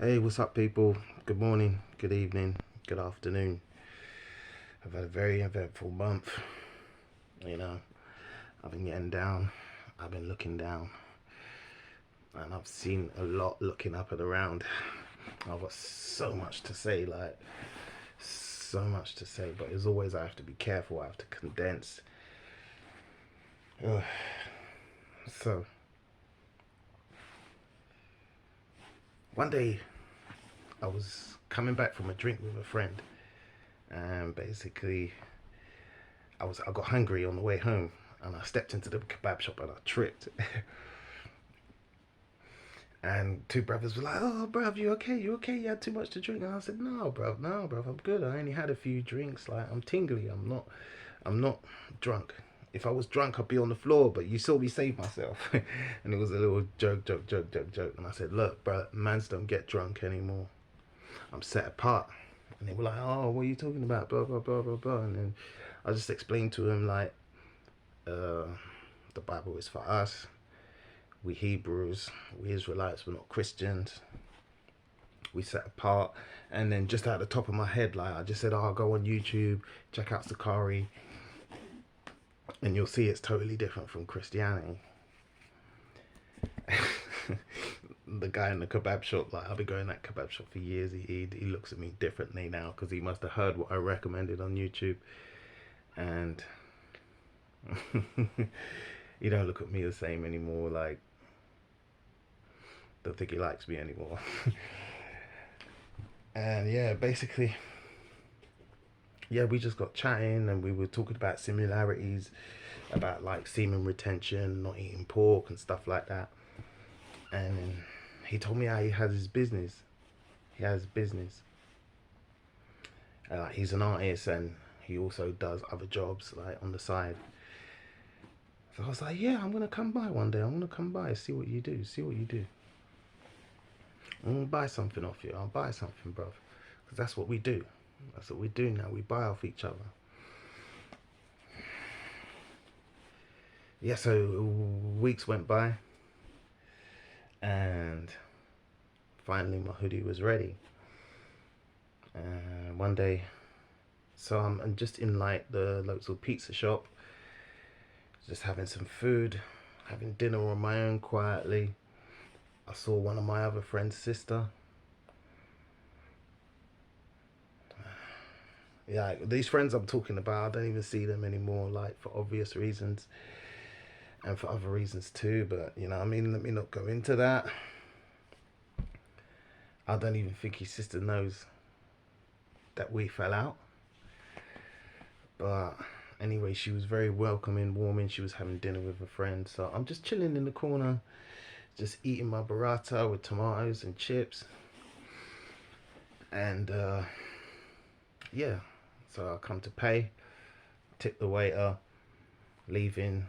Hey, what's up, people? Good morning, good evening, good afternoon. I've had a very eventful month. You know, I've been getting down, I've been looking down, and I've seen a lot looking up and around. I've got so much to say, so much to say, but as always, I have to be careful, I have to condense. Ugh. So, one day I was coming back from a drink with a friend, and basically, I got hungry on the way home, and I stepped into the kebab shop and I tripped. And two brothers were like, "Oh, bruv, you okay? You okay? You had too much to drink?" And I said, "No, bruv, no, bruv, I'm good. I only had a few drinks. Like, I'm tingly. I'm not drunk. If I was drunk, I'd be on the floor. But you saw me save myself." And it was a little joke. And I said, "Look, bruh, mans don't get drunk anymore. I'm set apart." And they were like, "Oh, what are you talking about? Blah blah blah blah blah." And then I just explained to him like, uh, the Bible is for us. We Hebrews, we Israelites, we're not Christians. We set apart. And then just out the top of my head, like I just said, "Oh, go on YouTube, check out Sakari, and you'll see it's totally different from Christianity." The guy in the kebab shop, like I've been going to that kebab shop for years. He looks at me differently now because he must have heard what I recommended on YouTube, and he don't look at me the same anymore. Like, don't think he likes me anymore. And yeah, basically, yeah, we just got chatting and we were talking about similarities, about like semen retention, not eating pork and stuff like that. And he told me how he has his business. He has business. He's an artist and he also does other jobs like on the side. So I was like, yeah, I'm gonna come by one day. I'm gonna come by, see what you do, see what you do. I'm gonna buy something off you. I'll buy something, bruv, because that's what we do. That's what we do now. We buy off each other. Yeah, so weeks went by, and finally my hoodie was ready. And one day, so I'm just in like the local pizza shop, just having some food, having dinner on my own quietly. I saw one of my other friend's sister. Yeah, like, these friends I'm talking about, I don't even see them anymore, like for obvious reasons and for other reasons too. But you know, I mean, let me not go into that. I don't even think his sister knows that we fell out. But anyway, she was very welcoming, warming. She was having dinner with a friend. So I'm just chilling in the corner, just eating my burrata with tomatoes and chips. And yeah, so I come to pay, tip the waiter, leaving,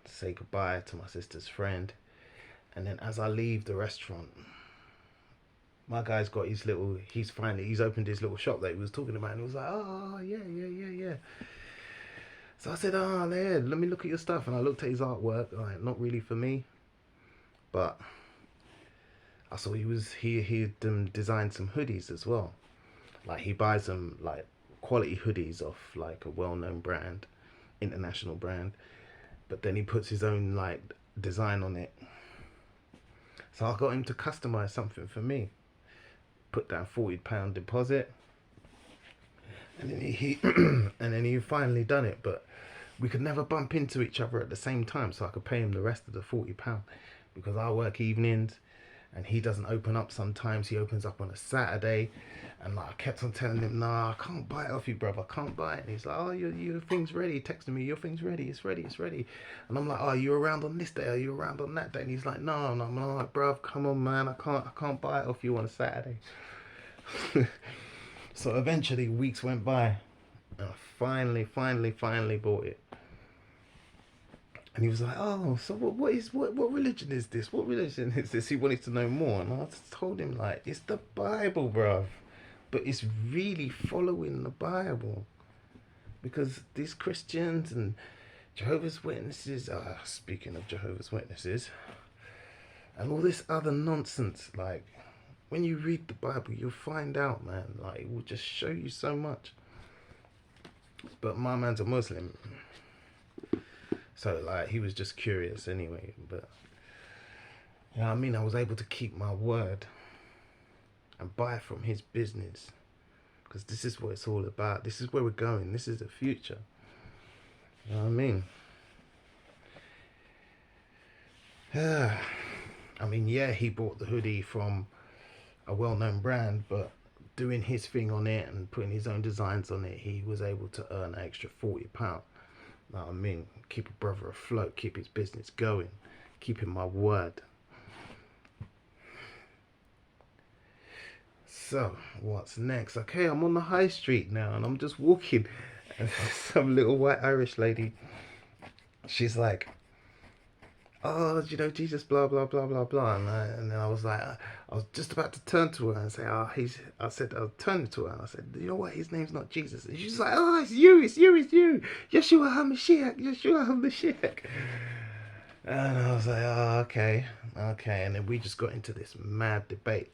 say goodbye to my sister's friend. And then as I leave the restaurant, my guy's got his little, he's opened his little shop that he was talking about. And he was like, "Oh, yeah. So I said, "Oh, there, let me look at your stuff." And I looked at his artwork, like, not really for me, but I saw he'd designed some hoodies as well. Like he buys them like quality hoodies off like a well-known brand, international brand, but then he puts his own like design on it. So I got him to customize something for me. Put down £40 deposit, and then he and then he finally done it. But we could never bump into each other at the same time, so I could pay him the rest of the £40 because I work evenings and he doesn't open up sometimes. He opens up on a Saturday, and like I kept on telling him, "Nah, I can't buy it off you, brother. I can't buy it." And he's like, "Oh, your thing's ready." Texting me, "Your thing's ready. It's ready. It's ready." And I'm like, "Oh, you around on this day? Are you around on that day?" And he's like, "No." And I'm like, "Bruv, come on, man. I can't buy it off you on a Saturday." So eventually, weeks went by, and I finally bought it. And he was like, "Oh, so what religion is this? What religion is this?" He wanted to know more, and I just told him like, "It's the Bible, bruv, but it's really following the Bible because these Christians and Jehovah's Witnesses, speaking of Jehovah's Witnesses, and all this other nonsense, like." when you read the Bible, you'll find out, man. Like, it will just show you so much. But my man's a Muslim, so like he was just curious anyway. But you know what I mean? I was able to keep my word and buy from his business, because this is what it's all about. This is where we're going. This is the future. You know what I mean? Yeah. I mean, yeah, he bought the hoodie from a well-known brand, but doing his thing on it and putting his own designs on it, he was able to earn an extra £40. You know what I mean? Keep a brother afloat, keep his business going, keeping my word. So, what's next? Okay, I'm on the high street now and I'm just walking. And some little white Irish lady, she's like, oh, you know, Jesus, blah, blah, blah, blah, blah. And then I was like, I was just about to turn to her and say, oh, I said, I turned to her and I said, you know what, his name's not Jesus. And she's like, oh, it's you, it's you, it's you. Yeshua HaMashiach, Yeshua HaMashiach. And I was like, oh, okay, okay. And then we just got into this mad debate,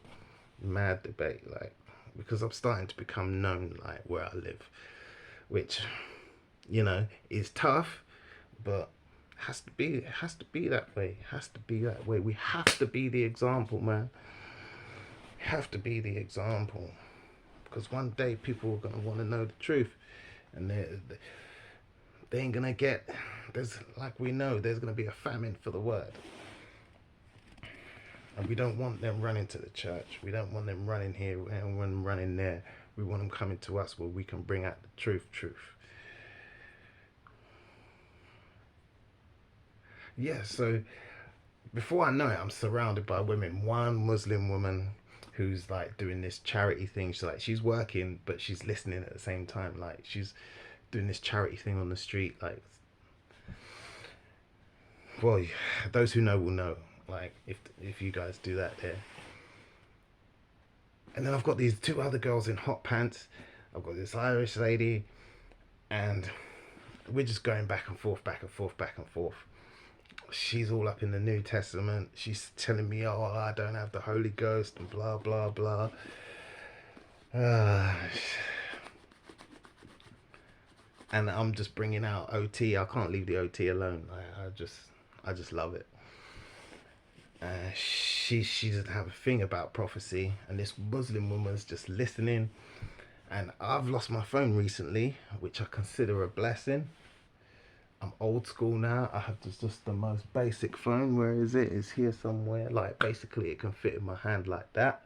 like, because I'm starting to become known, like, where I live, which, you know, is tough, but has to be that way. We have to be the example, man. Have to be the example, because one day people are gonna want to know the truth, and they ain't gonna get. There's, like we know, there's gonna be a famine for the word, and we don't want them running to the church. We don't want them running here and running there. We want them coming to us where we can bring out the truth. Yeah, so before I know it, I'm surrounded by women. One Muslim woman who's like doing this charity thing. She's working, but she's listening at the same time. Like, she's doing this charity thing on the street. Like, well, those who know will know. Like, if you guys do that there. And then I've got these two other girls in hot pants. I've got this Irish lady, and we're just going back and forth, back and forth, back and forth. She's all up in the New Testament. She's telling me, oh, I don't have the Holy Ghost and blah, blah, blah. And I'm just bringing out OT. I can't leave the OT alone. I just love it. She doesn't have a thing about prophecy, and this Muslim woman's just listening. And I've lost my phone recently, which I consider a blessing. I'm old school now. I have just the most basic phone. Where is it? It's here somewhere. Like, basically it can fit in my hand like that.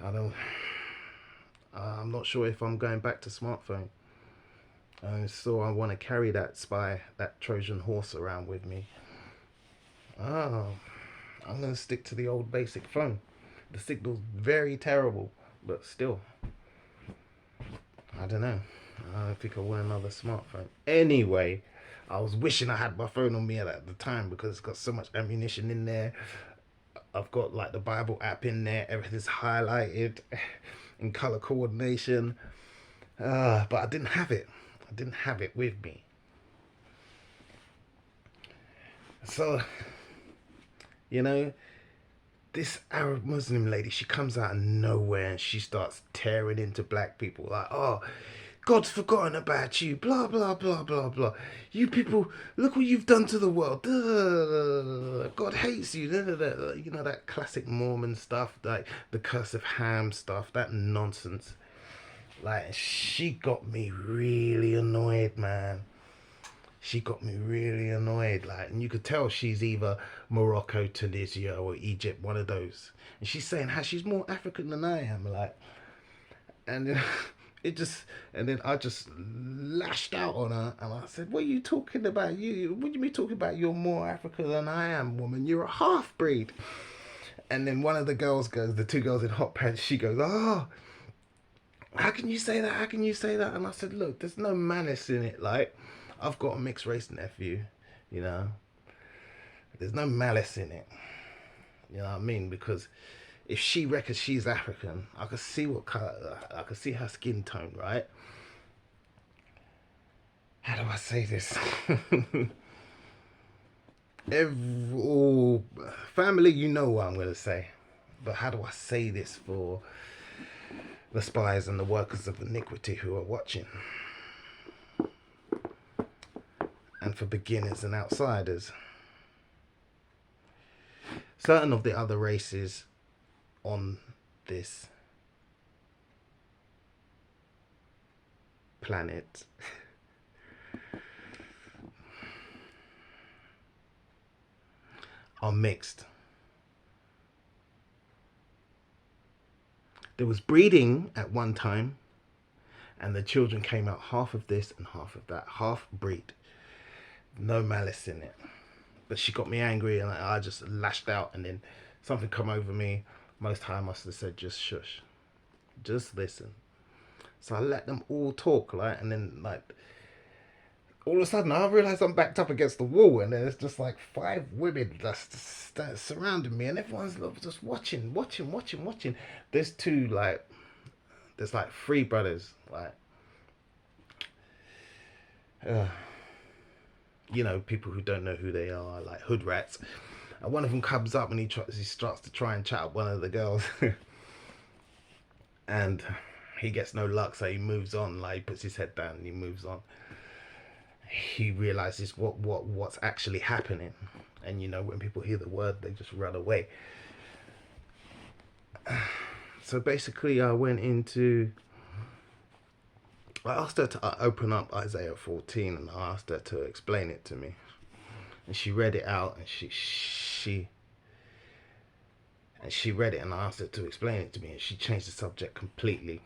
I'm not sure if I'm going back to smartphone. So I want to carry that Trojan horse around with me. Oh, I'm going to stick to the old basic phone. The signal's very terrible, but still, I don't know. I don't think I want another smartphone. Anyway, I was wishing I had my phone on me at the time, because it's got so much ammunition in there. I've got like the Bible app in there. Everything's highlighted in color coordination. But I didn't have it. I didn't have it with me. So, you know, this Arab Muslim lady, she comes out of nowhere and she starts tearing into black people. Like, oh, God's forgotten about you, blah, blah, blah, blah, blah. You people, look what you've done to the world. God hates you. You know, that classic Mormon stuff, like the curse of Ham stuff, that nonsense. Like, she got me really annoyed, man. She got me really annoyed. Like, and you could tell she's either Morocco, Tunisia, or Egypt, one of those. And she's saying how she's more African than I am. Like, and then and then I just lashed out on her, and I said, "What are you talking about? What do you mean talking about? You're more African than I am, woman. You're a half breed." And then one of the girls goes, the two girls in hot pants. She goes, "Oh, how can you say that? How can you say that?" And I said, "Look, there's no malice in it. Like, I've got a mixed race nephew, you know. There's no malice in it. You know what I mean? Because if she reckons she's African, I can see what color, I can see her skin tone, right? How do I say this? Family, you know what I'm gonna say. But how do I say this for the spies and the workers of iniquity who are watching? And for beginners and outsiders. Certain of the other races on this planet are mixed. There was breeding at one time, and the children came out half of this and half of that, half breed. No malice in it. But she got me angry, and I just lashed out, and then something come over me. Most high must have said, just shush. Just listen. So I let them all talk, like, and then like all of a sudden I realised I'm backed up against the wall, and there's just like 5 women just surrounding me, and everyone's just watching. There's there's like 3 brothers, like, you know, people who don't know who they are, like hood rats. And one of them comes up and he starts to try and chat up one of the girls, and he gets no luck, so he moves on. Like, he puts his head down and he moves on. He realizes what's actually happening, and you know, when people hear the word, they just run away. So basically, I asked her to open up Isaiah 14, and I asked her to explain it to me, and she read it out, and she read it, and I asked her to explain it to me, and she changed the subject completely.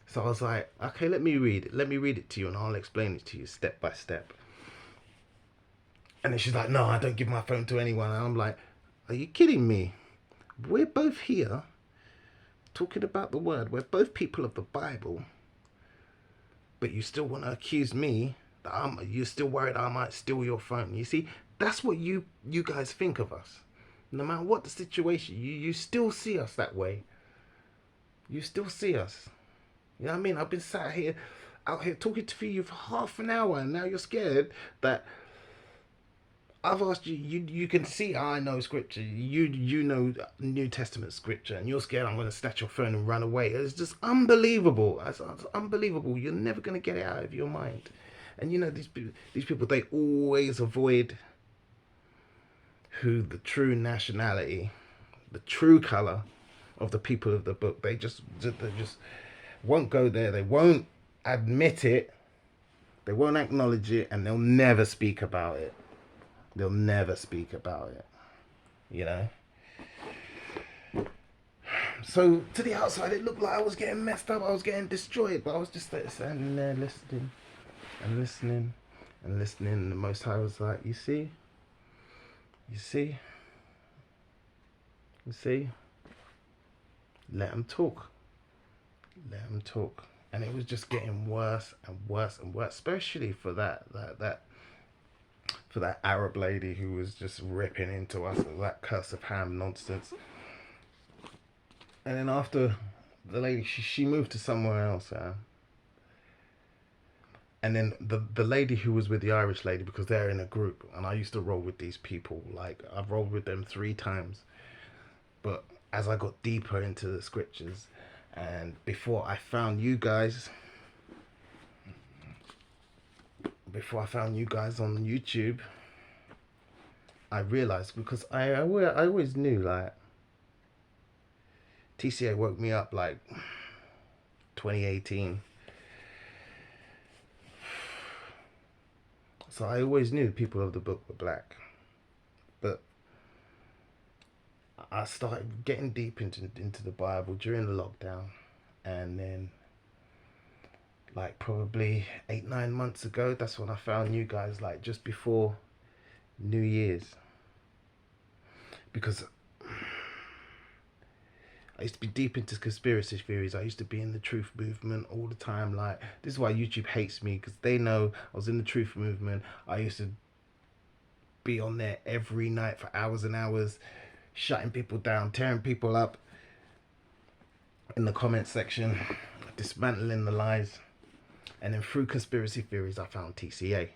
So I was like, okay, let me read it to you, and I'll explain it to you step by step. And then she's like, no, I don't give my phone to anyone. And I'm like, are you kidding me? We're both here talking about the word. We're both people of the Bible. But you still want to accuse me that you're still worried I might steal your phone. You see, that's what you guys think of us. No matter what the situation, you still see us that way. You still see us. You know what I mean? I've been out here talking to you for half an hour, and now you're scared that I've asked you. You can see I know scripture. You know New Testament scripture, and you're scared I'm going to snatch your phone and run away. It's just unbelievable. It's unbelievable. You're never going to get it out of your mind. And you know, these people, they always avoid who the true nationality, the true color of the people of the book. They just won't go there. They won't admit it. They won't acknowledge it, and they'll never speak about it. They'll never speak about it. You know? So to the outside, it looked like I was getting messed up. I was getting destroyed, but I was just standing there listening and listening and listening. And the Most High was like, you see? Let them talk. And it was just getting worse and worse and worse, especially for that Arab lady who was just ripping into us with that curse of Ham nonsense. And then after the lady, she moved to somewhere else. And then the lady who was with the Irish lady, because they're in a group, and I used to roll with these people. Like, I've rolled with them 3 times. But as I got deeper into the scriptures, and before I found you guys on YouTube, I realized, because I always knew, like, TCA woke me up like 2018. So I always knew people of the book were black. But I started getting deep into the Bible during the lockdown, and then like probably 8-9 months ago, that's when I found you guys, like just before New Year's. Because I used to be deep into conspiracy theories. I used to be in the truth movement all the time. Like, this is why YouTube hates me, because they know I was in the truth movement. I used to be on there every night for hours and hours, shutting people down, tearing people up in the comment section, dismantling the lies. And then through conspiracy theories, I found TCA.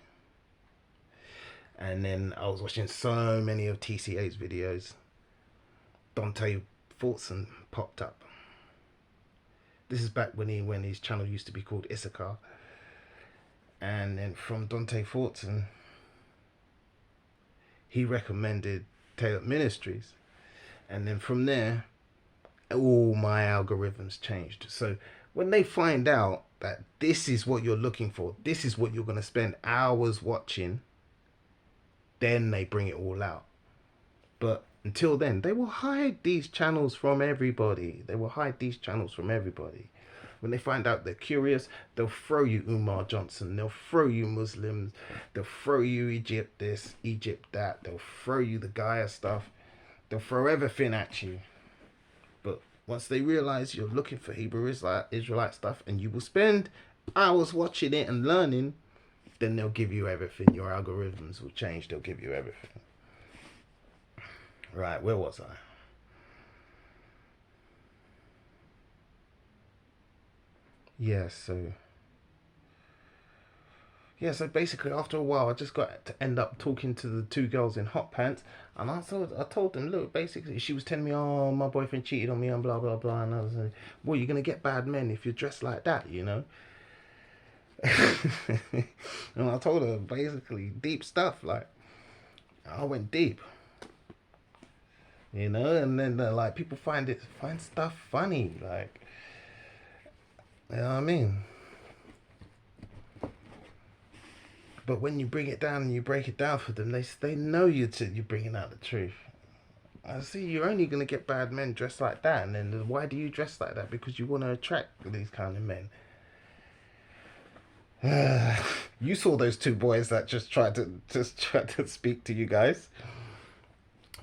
And then I was watching so many of TCA's videos. Dante Fortson popped up. This is back when his channel used to be called Issachar. And then from Dante Fortson, he recommended Taylor Ministries. And then from there, all my algorithms changed. So when they find out that this is what you're looking for, this is what you're going to spend hours watching, then they bring it all out. But until then, they will hide these channels from everybody. They will hide these channels from everybody. When they find out they're curious, they'll throw you Umar Johnson. They'll throw you Muslims. They'll throw you Egypt this, Egypt that. They'll throw you the Gaia stuff. They'll throw everything at you. But once they realize you're looking for Hebrew Israelite stuff and you will spend hours watching it and learning, then they'll give you everything. Your algorithms will change. They'll give you everything. Right, where was I? So basically after a while I just got to end up talking to the two girls in hot pants, and I told them, look, basically she was telling me, oh, my boyfriend cheated on me and blah blah blah, and I was like, well, you're gonna get bad men if you're dressed like that, you know. And I told her basically deep stuff, like I went deep, you know. And then like people find stuff funny, like, you know what I mean. But when you bring it down and you break it down for them, they know you're bringing out the truth. I see you're only going to get bad men dressed like that. And then why do you dress like that? Because you want to attract these kind of men. You saw those two boys that just tried to speak to you guys.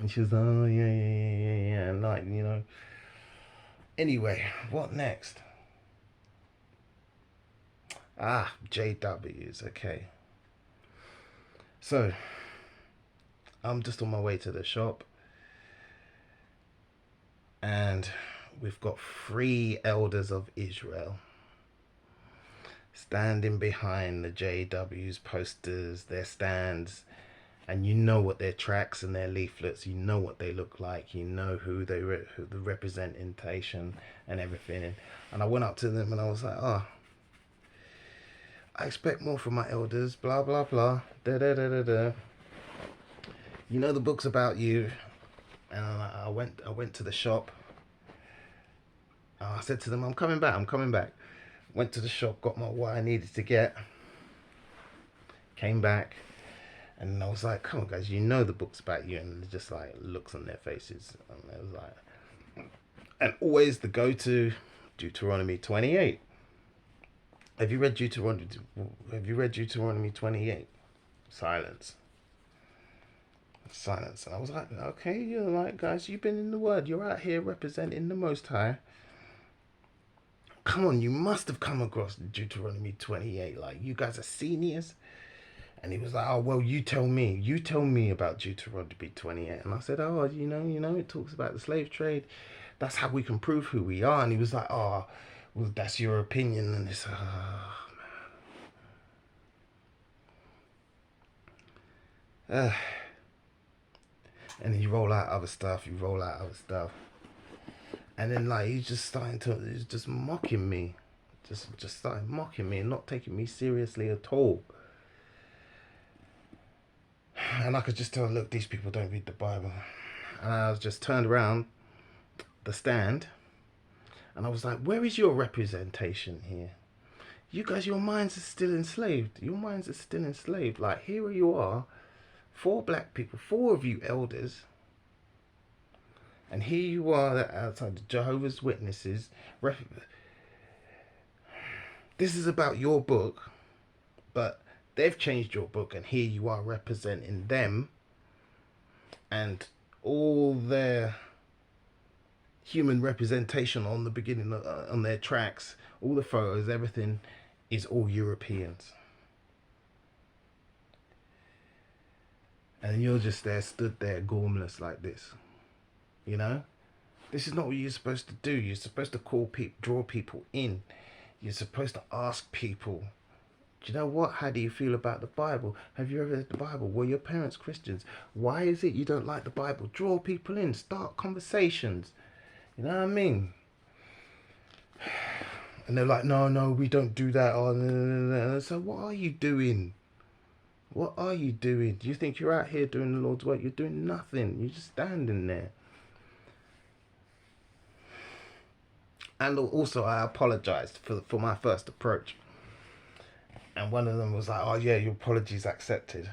And she was, oh, yeah. And like, you know. Anyway, what next? JWs, okay. So, I'm just on my way to the shop, and we've got 3 elders of Israel standing behind the JW's posters, their stands, and you know what their tracks and their leaflets, you know what they look like, you know who the representation and everything. And I went up to them and I was like, oh, I expect more from my elders, blah blah blah, da da da da da. You know the book's about you. And I went to the shop. I said to them, I'm coming back. Went to the shop, got what I needed to get. Came back, and I was like, come on guys, you know the book's about you. And just like looks on their faces, and it was like, and always the go-to, Deuteronomy 28. Have you read Deuteronomy 28? Silence. And I was like, okay, you're like, guys, you've been in the Word. You're out here representing the Most High. Come on, you must have come across Deuteronomy 28. Like, you guys are seniors. And he was like, oh, well, you tell me. You tell me about Deuteronomy 28. And I said, oh, you know, it talks about the slave trade. That's how we can prove who we are. And he was like, oh, well, that's your opinion. And it's, man. And then you roll out other stuff. And then, like, he's just mocking me. Just started mocking me and not taking me seriously at all. And I could just tell, look, these people don't read the Bible. And I was just turned around the stand. And I was like, where is your representation here? You guys, your minds are still enslaved. Like, here you are, 4 black people, 4 of you elders. And here you are outside the Jehovah's Witnesses. This is about your book, but they've changed your book, and here you are representing them. And all their human representation on the beginning, on their tracks, all the photos, everything is all Europeans. And you're just there, stood there, gormless like this. You know, this is not what you're supposed to do. You're supposed to draw people in. You're supposed to ask people Do you know what? How do you feel about the Bible? Have you ever read the Bible? Were your parents Christians? Why is it you don't like the Bible? Draw people in, start conversations. You know what I mean? And they're like, no, no, we don't do that. Oh, no, no, no. So what are you doing? What are you doing? Do you think you're out here doing the Lord's work? You're doing nothing. You're just standing there. And also, I apologized for my first approach. And one of them was like, oh, yeah, your apology's accepted.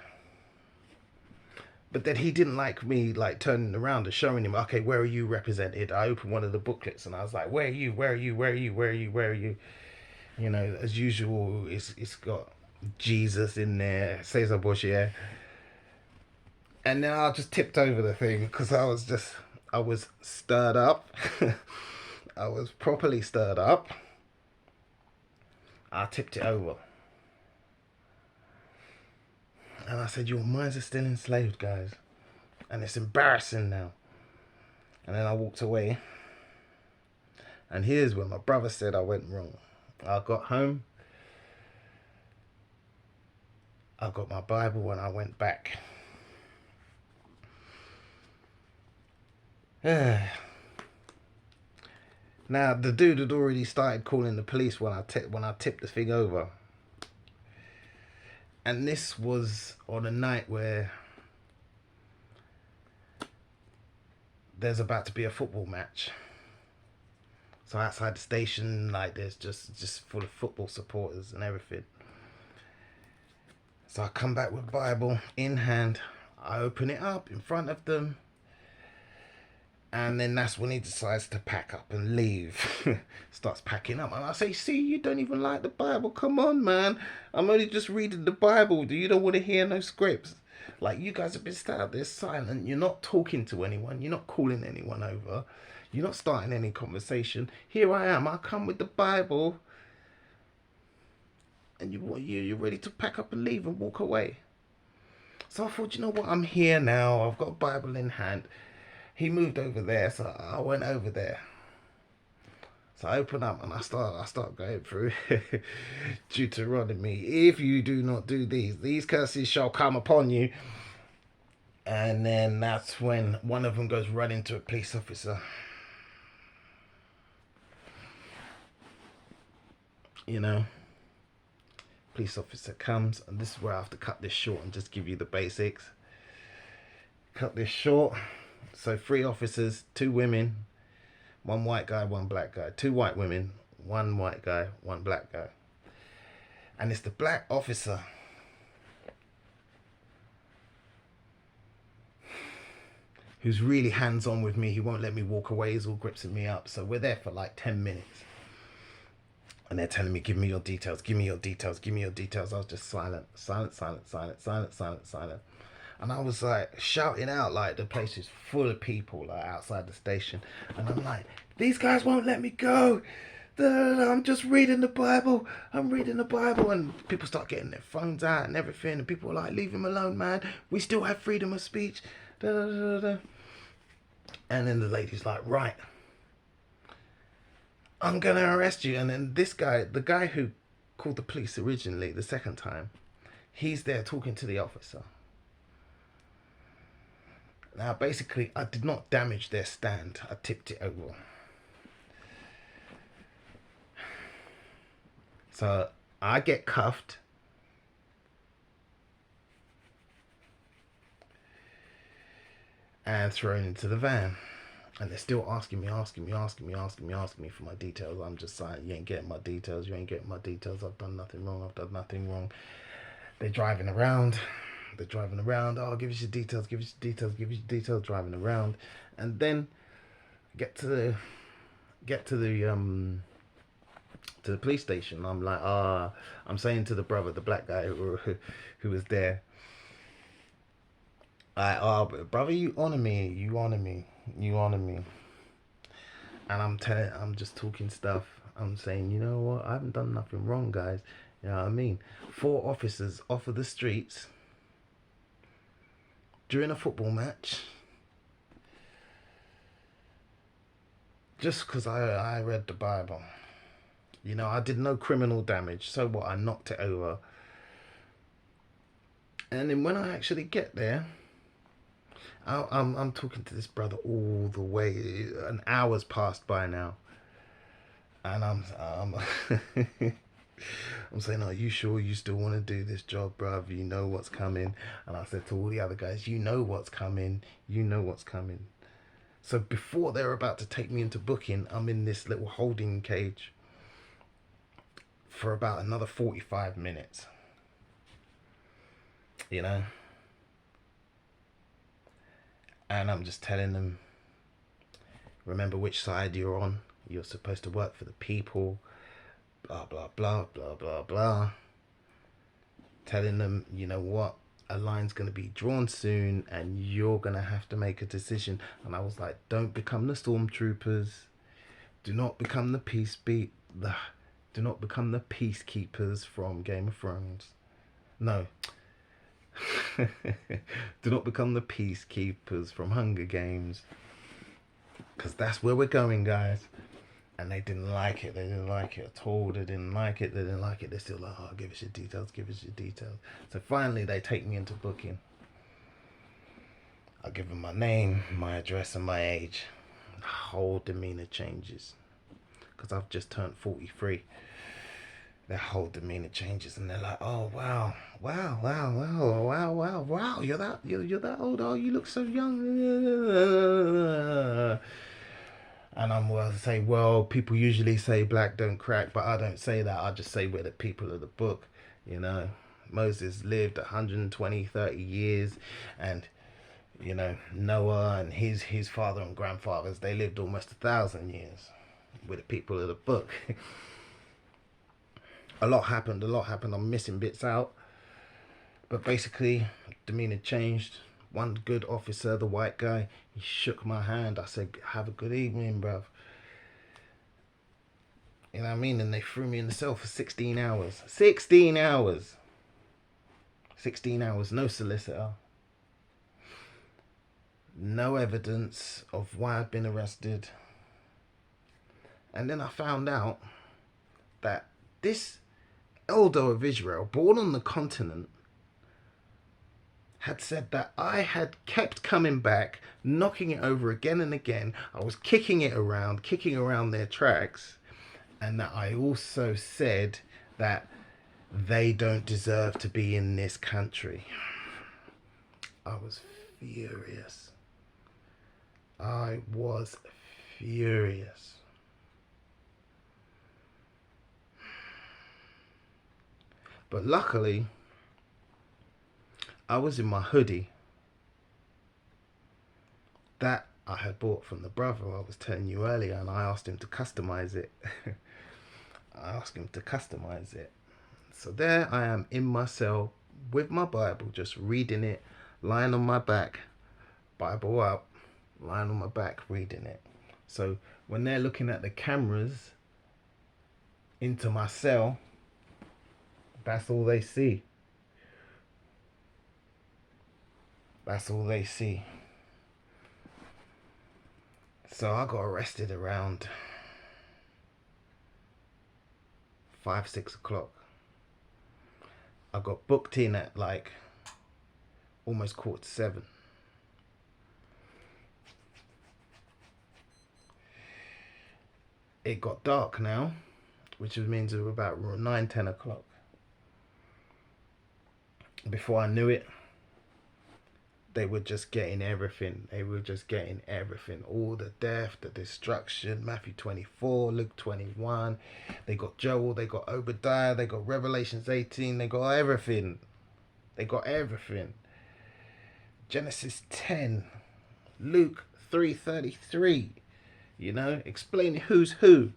But then he didn't like me like turning around and showing him, okay, where are you represented? I opened one of the booklets and I was like, where are you? Where are you? Where are you? Where are you? Where are you? You know, as usual, it's got Jesus in there, Cesar Borgia. And then I just tipped over the thing because I was stirred up. I was properly stirred up. I tipped it over. And I said, your minds are still enslaved, guys. And it's embarrassing now. And then I walked away. And here's where my brother said I went wrong. I got home. I got my Bible and I went back. Now, the dude had already started calling the police when I tipped the thing over. And this was on a night where there's about to be a football match. So outside the station, like, there's just full of football supporters and everything. So I come back with Bible in hand. I open it up in front of them. And then that's when he decides to pack up and leave. Starts packing up. And I say, see, you don't even like the Bible. Come on, man. I'm only just reading the Bible. You don't want to hear no scripts. Like, you guys have been sat out there silent. You're not talking to anyone. You're not calling anyone over. You're not starting any conversation. Here I am. I come with the Bible. And you're ready to pack up and leave and walk away. So I thought, you know what? I'm here now. I've got a Bible in hand. He moved over there, so I went over there. So I open up and I start going through Deuteronomy. If you do not do these curses shall come upon you. And then that's when one of them goes running to a police officer. You know, police officer comes, and this is where I have to cut this short and just give you the basics. Cut this short. So 3 officers, 2 women, 1 white guy, 1 black guy. 2 white women, 1 white guy, 1 black guy. And it's the black officer who's really hands-on with me. He won't let me walk away. He's all gripsing me up. So we're there for like 10 minutes. And they're telling me, give me your details, give me your details, give me your details. I was just silent. And I was like shouting out, like the place is full of people, like outside the station. And I'm like, these guys won't let me go. I'm just reading the Bible. I'm reading the Bible. And people start getting their phones out and everything. And people are like, leave him alone, man. We still have freedom of speech. And then the lady's like, right, I'm going to arrest you. And then this guy, the guy who called the police originally, the second time, he's there talking to the officer. Now, basically, I did not damage their stand. I tipped it over. So I get cuffed. And thrown into the van. And they're still asking me for my details. I'm just saying, you ain't getting my details. You ain't getting my details. I've done nothing wrong. They're driving around. Oh, give us your details, driving around. And then get to the police station. I'm like, I'm saying to the brother, the black guy who was there, brother, you honor me. And I'm just talking stuff. I'm saying, you know what? I haven't done nothing wrong, guys. You know what I mean? 4 officers off of the streets during a football match, just because I read the Bible. You know, I did no criminal damage. So what? I knocked it over. And then when I actually get there, I'm talking to this brother all the way. An hour's passed by now, and I'm saying, are you sure you still want to do this job, bruv? You know what's coming. And I said to all the other guys, you know what's coming. You know what's coming. So before they're about to take me into booking, I'm in this little holding cage for about another 45 minutes. You know? And I'm just telling them, remember which side you're on. You're supposed to work for the people. Blah, blah, blah, blah, blah, blah. Telling them, you know what? A line's going to be drawn soon and you're going to have to make a decision. And I was like, don't become the stormtroopers. Do not become the do not become the peacekeepers from Game of Thrones. No. Do not become the peacekeepers from Hunger Games. Because that's where we're going, guys. And they didn't like it. They didn't like it at all. They didn't like it. They didn't like it. They're still like, oh, give us your details. Give us your details. So finally, they take me into booking. I give them my name, my address, and my age. The whole demeanor changes. Because I've just turned 43. Their whole demeanor changes. And they're like, oh, wow. Wow, wow, wow, wow, wow, wow. You're that old. Oh, you look so young. And well, people usually say black don't crack, but I don't say that. I just say we're the people of the book, you know. Moses lived 120, 30 years, and, you know, Noah and his father and grandfathers, they lived almost 1,000 years. We're the people of the book. A lot happened. I'm missing bits out. But basically, demeanor changed. One good officer, the white guy, he shook my hand. I said, have a good evening, bruv. You know what I mean? And they threw me in the cell for 16 hours. 16 hours. 16 hours. No solicitor. No evidence of why I'd been arrested. And then I found out that this elder of Israel, born on the continent, had said that I had kept coming back, knocking it over again and again. I was kicking around their tracks. And that I also said that they don't deserve to be in this country. I was furious. I was furious. But luckily, I was in my hoodie that I had bought from the brother I was telling you earlier, and I asked him to customize it. So there I am in my cell with my Bible, just reading it, lying on my back, Bible up, lying on my back, reading it. So when they're looking at the cameras into my cell, that's all they see. That's all they see. So I got arrested around 5, 6 o'clock. I got booked in at like almost 7:15. It got dark now, which means it was about 9, 10 o'clock. Before I knew it, they were just getting everything. All the death, the destruction, Matthew 24, Luke 21. They got Joel, they got Obadiah, they got Revelations 18, they got everything. Genesis 10, Luke 3:33, you know, explaining who's who.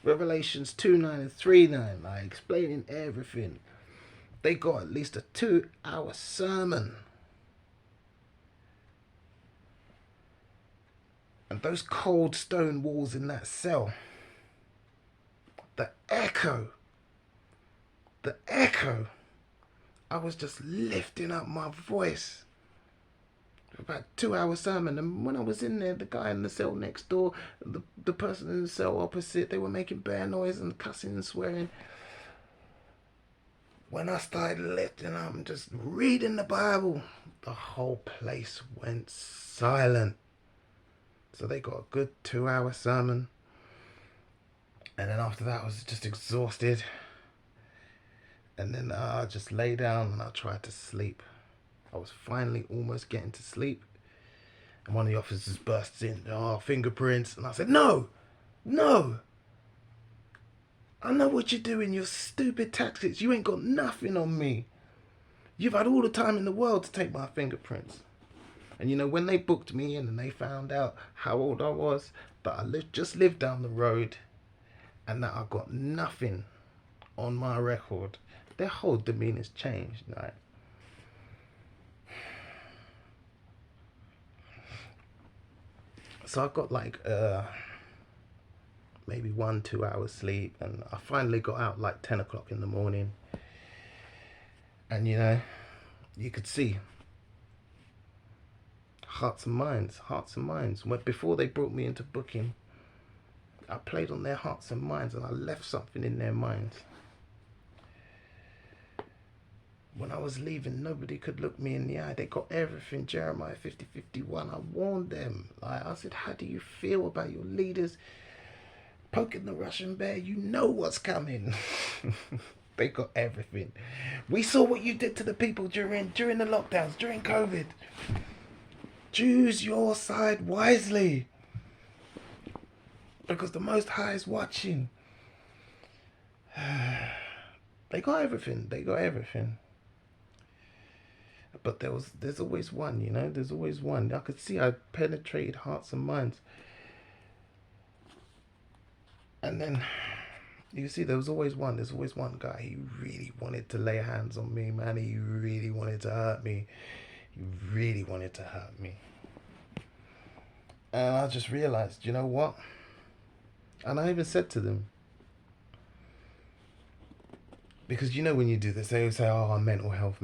Revelations 2:9 and 3:9, like explaining everything. They got at least a 2-hour sermon. And those cold stone walls in that cell, the echo, I was just lifting up my voice. About 2-hour sermon. And when I was in there, the guy in the cell next door, the person in the cell opposite, they were making bear noise and cussing and swearing. When I started lifting up and just reading the Bible, the whole place went silent. So they got a good 2-hour sermon. And then after that, I was just exhausted. And then I just lay down and I tried to sleep. I was finally almost getting to sleep. And one of the officers bursts in, oh, fingerprints. And I said, no, no. I know what you're doing, your stupid tactics. You ain't got nothing on me. You've had all the time in the world to take my fingerprints. And you know, when they booked me in and they found out how old I was, that I just lived down the road, and that I got nothing on my record, their whole demeanor's changed. Like, so I got like maybe 1-2 hours sleep, and I finally got out like 10 o'clock in the morning. And you know, you could see hearts and minds. Before they brought me into booking, I played on their hearts and minds, and I left something in their minds. When I was leaving, nobody could look me in the eye. They got everything. Jeremiah 50:51. I warned them. Like, I said, how do you feel about your leaders poking the Russian bear? You know what's coming. They got everything. We saw what you did to the people during the lockdowns, during COVID. Choose your side wisely, because the Most High is watching. They got everything. But there's always one, you know. There's always one. I could see I penetrated hearts and minds. And then you see, there's always one guy. He really wanted to lay hands on me, man. He really wanted to hurt me. And I just realized, you know what? And I even said to them, because you know, when you do this, they always say, oh, mental health.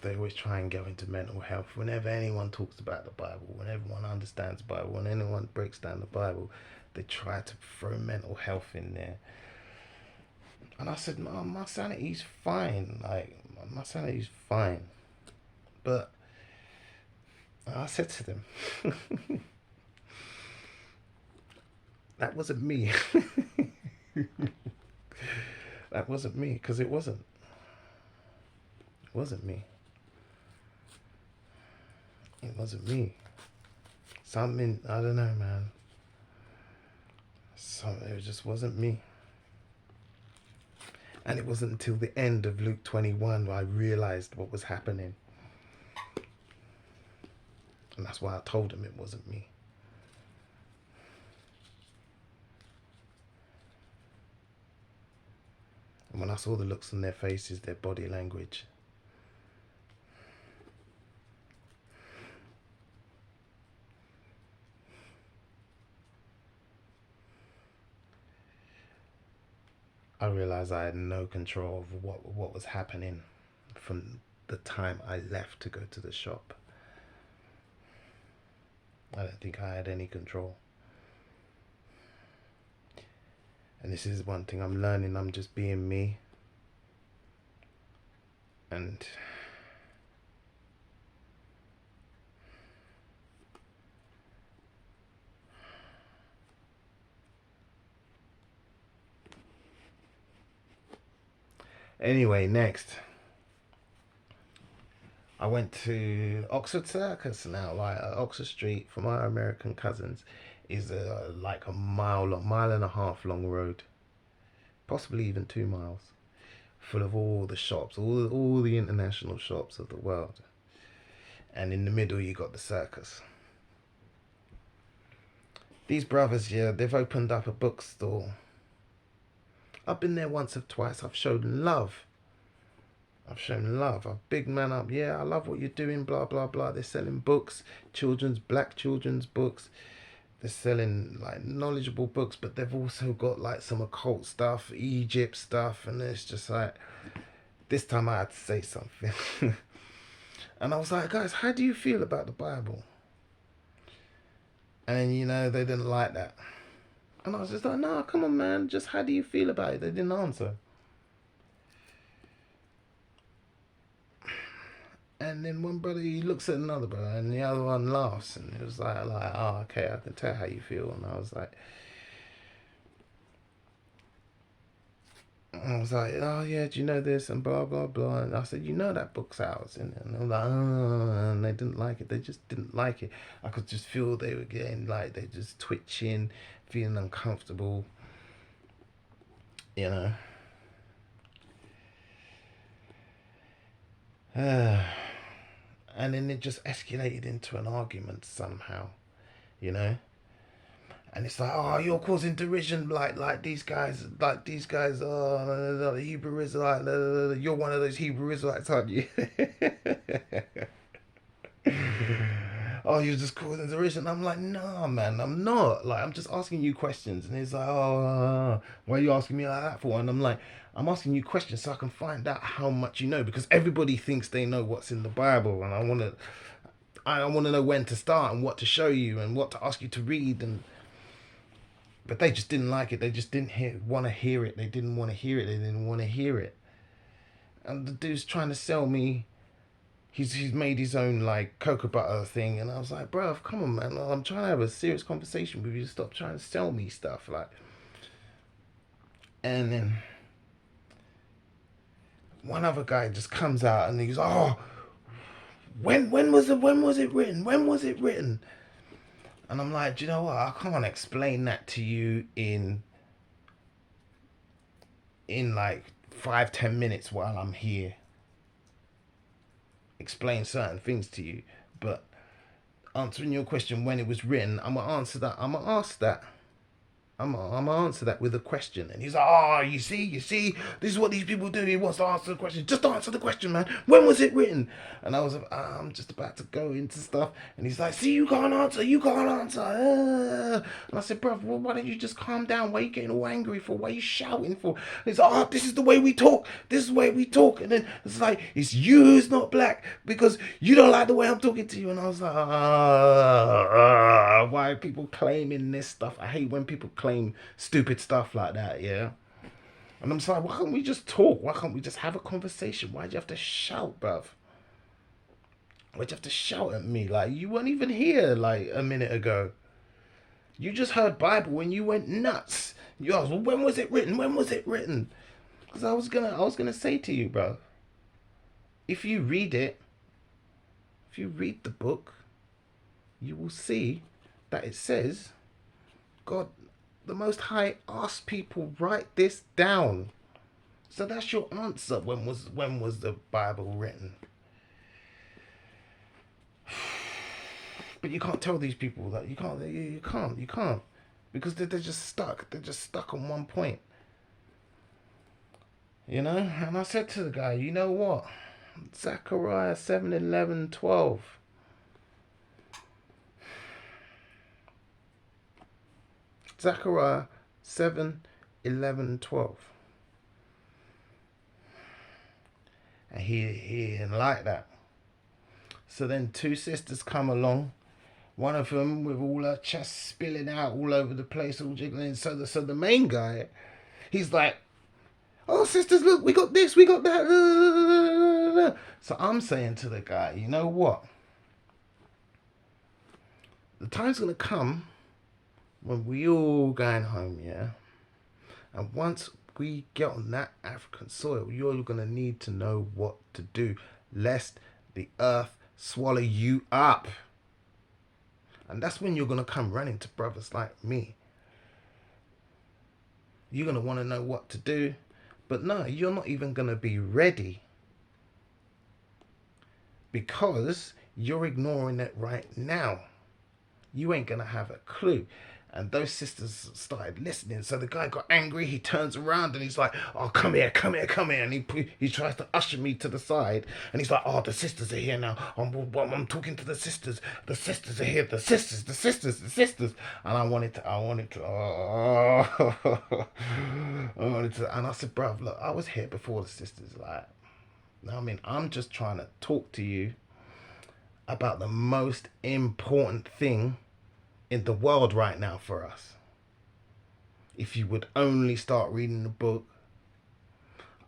They always try and go into mental health. Whenever anyone talks about the Bible, when everyone understands the Bible, when anyone breaks down the Bible, they try to throw mental health in there. And I said, my sanity's fine. Like, my sanity's fine. But I said to them, that wasn't me. That wasn't me, because it wasn't. It wasn't me. It wasn't me. Something, I don't know, man. It just wasn't me. And it wasn't until the end of Luke 21 where I realized what was happening. And that's why I told him it wasn't me. And when I saw the looks on their faces, their body language, I realized I had no control of what was happening from the time I left to go to the shop. I don't think I had any control. And this is one thing I'm learning. I'm just being me. And anyway, next, I went to Oxford Circus now. Like, Oxford Street, for my American cousins, is like a mile and a half long road, possibly even 2 miles, full of all the shops, all the international shops of the world. And in the middle, you got the circus. These brothers, yeah, they've opened up a bookstore. I've been there once or twice. I've shown love. I've big man up. Yeah, I love what you're doing, blah, blah, blah. They're selling books, black children's books. They're selling like knowledgeable books, but they've also got like some occult stuff, Egypt stuff. And it's just like, this time I had to say something. And I was like, guys, how do you feel about the Bible? And you know, they didn't like that. And I was just like, no, come on, man. Just how do you feel about it? They didn't answer. And then one brother, he looks at another brother, and the other one laughs, and it was like, oh, okay, I can tell how you feel. And I was like, oh yeah, do you know this and blah blah blah. And I said, you know that book's ours, and they were like, oh, and they didn't like it. They just didn't like it. I could just feel they were getting like they just twitching, feeling uncomfortable, you know. And then it just escalated into an argument somehow, you know. And it's like, oh, you're causing derision, like these guys, oh, the Hebrew Israelite, you're one of those Hebrew Israelites, aren't you? Oh, you're just causing derision. I'm like, nah, man, I'm not. Like, I'm just asking you questions. And he's like, oh, why are you asking me like that for? And I'm like, I'm asking you questions so I can find out how much you know, because everybody thinks they know what's in the Bible, and I want to know when to start and what to show you and what to ask you to read. And but they just didn't like it. They just didn't want to hear it. They didn't want to hear it. They didn't want to hear it. And the dude's trying to sell me. He's made his own like cocoa butter thing, and I was like, bro, come on, man. I'm trying to have a serious conversation with you. Stop trying to sell me stuff, like. And then one other guy just comes out and he's, oh, when was it written? When was it written? And I'm like, do you know what? I can't explain that to you in like 5-10 minutes while I'm here. Explain certain things to you, but answering your question when it was written, I'm gonna answer that. I'm gonna ask that. I'm gonna answer that with a question. And he's like, oh, you see, this is what these people do. He wants to answer the question. Just answer the question, man. When was it written? And I'm just about to go into stuff. And he's like, see, you can't answer. And I said, bro, well, why don't you just calm down? Why are you getting all angry for? Why are you shouting for? And he's like, oh, this is the way we talk. This is the way we talk. And then it's like, it's you who's not black because you don't like the way I'm talking to you. And I was like, why are people claiming this stuff? I hate when people claim stupid stuff like that, yeah? And I'm just like, why can't we just talk? Why can't we just have a conversation? Why'd you have to shout, bruv? Why'd you have to shout at me? Like, you weren't even here, like, a minute ago. You just heard Bible and you went nuts. You asked, well, when was it written? When was it written? Because I was gonna say to you, bro, if you read the book, you will see that it says God, the Most High, asked people write this down. So that's your answer. When was the Bible written? But you can't tell these people that you can't, because they're just stuck. They're just stuck on one point. You know. And I said to the guy, you know what? Zechariah 7:11-12. Zechariah 7:11-12. And he didn't like that. So then two sisters come along. One of them with all her chest spilling out all over the place, all jiggling. So the main guy, he's like, oh, sisters, look, we got this, we got that. So I'm saying to the guy, you know what? The time's going to come when we all going home, yeah? And once we get on that African soil, you're going to need to know what to do, lest the earth swallow you up. And that's when you're going to come running to brothers like me. You're going to want to know what to do. But no, you're not even going to be ready, because you're ignoring it right now. You ain't going to have a clue. And those sisters started listening. So the guy got angry. He turns around and he's like, oh, come here. And he tries to usher me to the side. And he's like, oh, the sisters are here now. I'm talking to the sisters. The sisters are here. The sisters. And I wanted to. I wanted to. And I said, bruv, look, I was here before the sisters. Like, I mean, I'm just trying to talk to you about the most important thing in the world right now for us. If you would only start reading the book,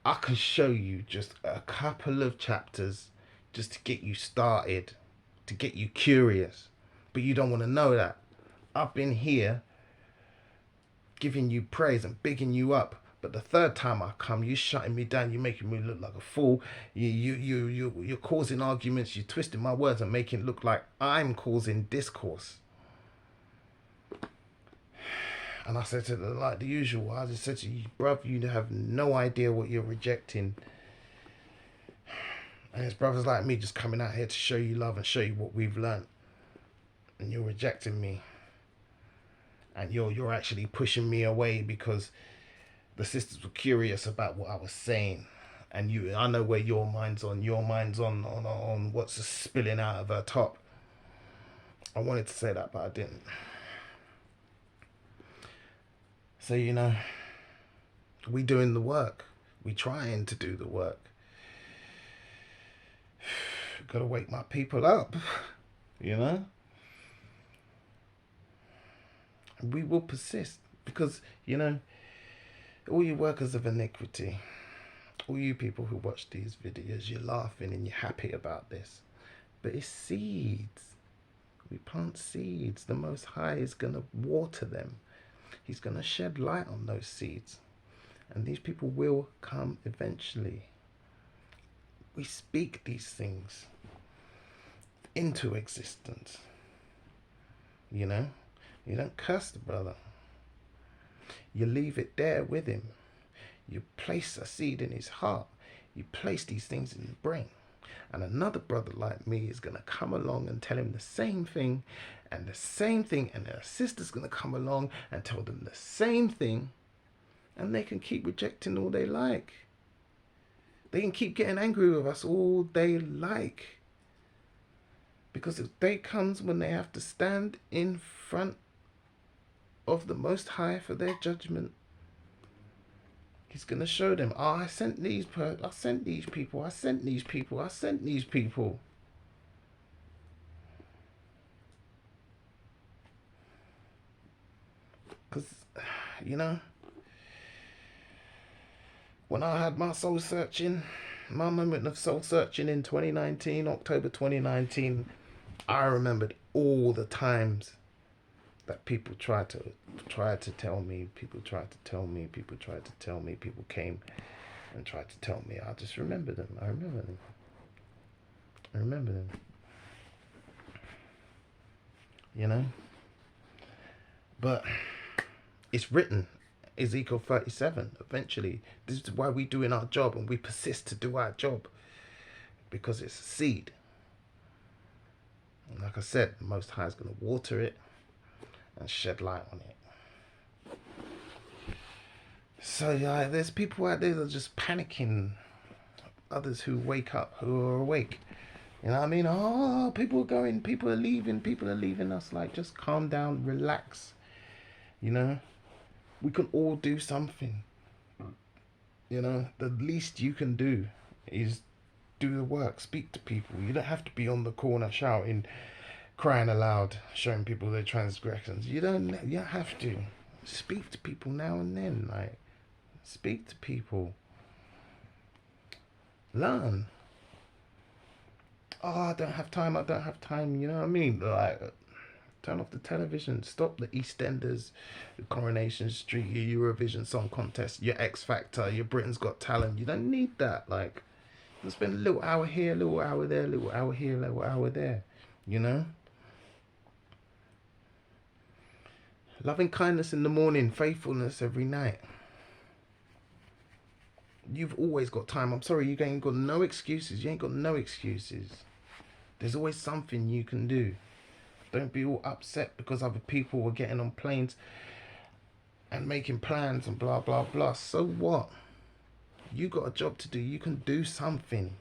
I can show you just a couple of chapters, just to get you started, to get you curious. But you don't want to know that. I've been here giving you praise and bigging you up. But the third time I come, you shutting me down. You making me look like a fool. You're causing arguments. You're twisting my words and making it look like I'm causing discourse. And I said to them, like the usual, I just said to you, bruv, you have no idea what you're rejecting. And it's brothers like me just coming out here to show you love and show you what we've learned. And you're rejecting me. And you're actually pushing me away because the sisters were curious about what I was saying. And I know where your mind's on. Your mind's on what's spilling out of her top. I wanted to say that, but I didn't. So, we doing the work. We trying to do the work. Gotta wake my people up, And we will persist because, all you workers of iniquity, all you people who watch these videos, you're laughing and you're happy about this. But it's seeds. We plant seeds. The Most High is going to water them. He's going to shed light on those seeds. And these people will come eventually. We speak these things into existence. You don't curse the brother. You leave it there with him. You place a seed in his heart. You place these things in his brain. And another brother like me is going to come along and tell him the same thing and the same thing. And their sister's going to come along and tell them the same thing. And they can keep rejecting all they like. They can keep getting angry with us all they like. Because the day comes when they have to stand in front of the Most High for their judgment. He's going to show them, I sent these people. Because, when I had my soul searching, my moment of soul searching in 2019, October 2019, I remembered all the times that people tried to tell me, people came and tried to tell me. I just remember them. I remember them. But it's written, Ezekiel 37, eventually. This is why we're doing our job and we persist to do our job. Because it's a seed. And like I said, the Most High is going to water it and shed light on it. So there's people out there that are just panicking. Others who wake up, who are awake. You know what I mean? Oh, people are leaving us. Like, just calm down, relax. We can all do something. The least you can do is do the work, speak to people. You don't have to be on the corner shouting, crying aloud, showing people their transgressions. You don't have to. Speak to people now and then. Speak to people. Learn. Oh, I don't have time. You know what I mean? Turn off the television. Stop the EastEnders, the Coronation Street, your Eurovision Song Contest, your X Factor, your Britain's Got Talent. You don't need that. You spend a little hour here, a little hour there, a little hour here, a little hour there. Loving kindness in the morning, faithfulness every night. You've always got time. I'm sorry, you ain't got no excuses. There's always something you can do. Don't be all upset because other people were getting on planes and making plans and blah, blah, blah. So what? You got a job to do. You can do something.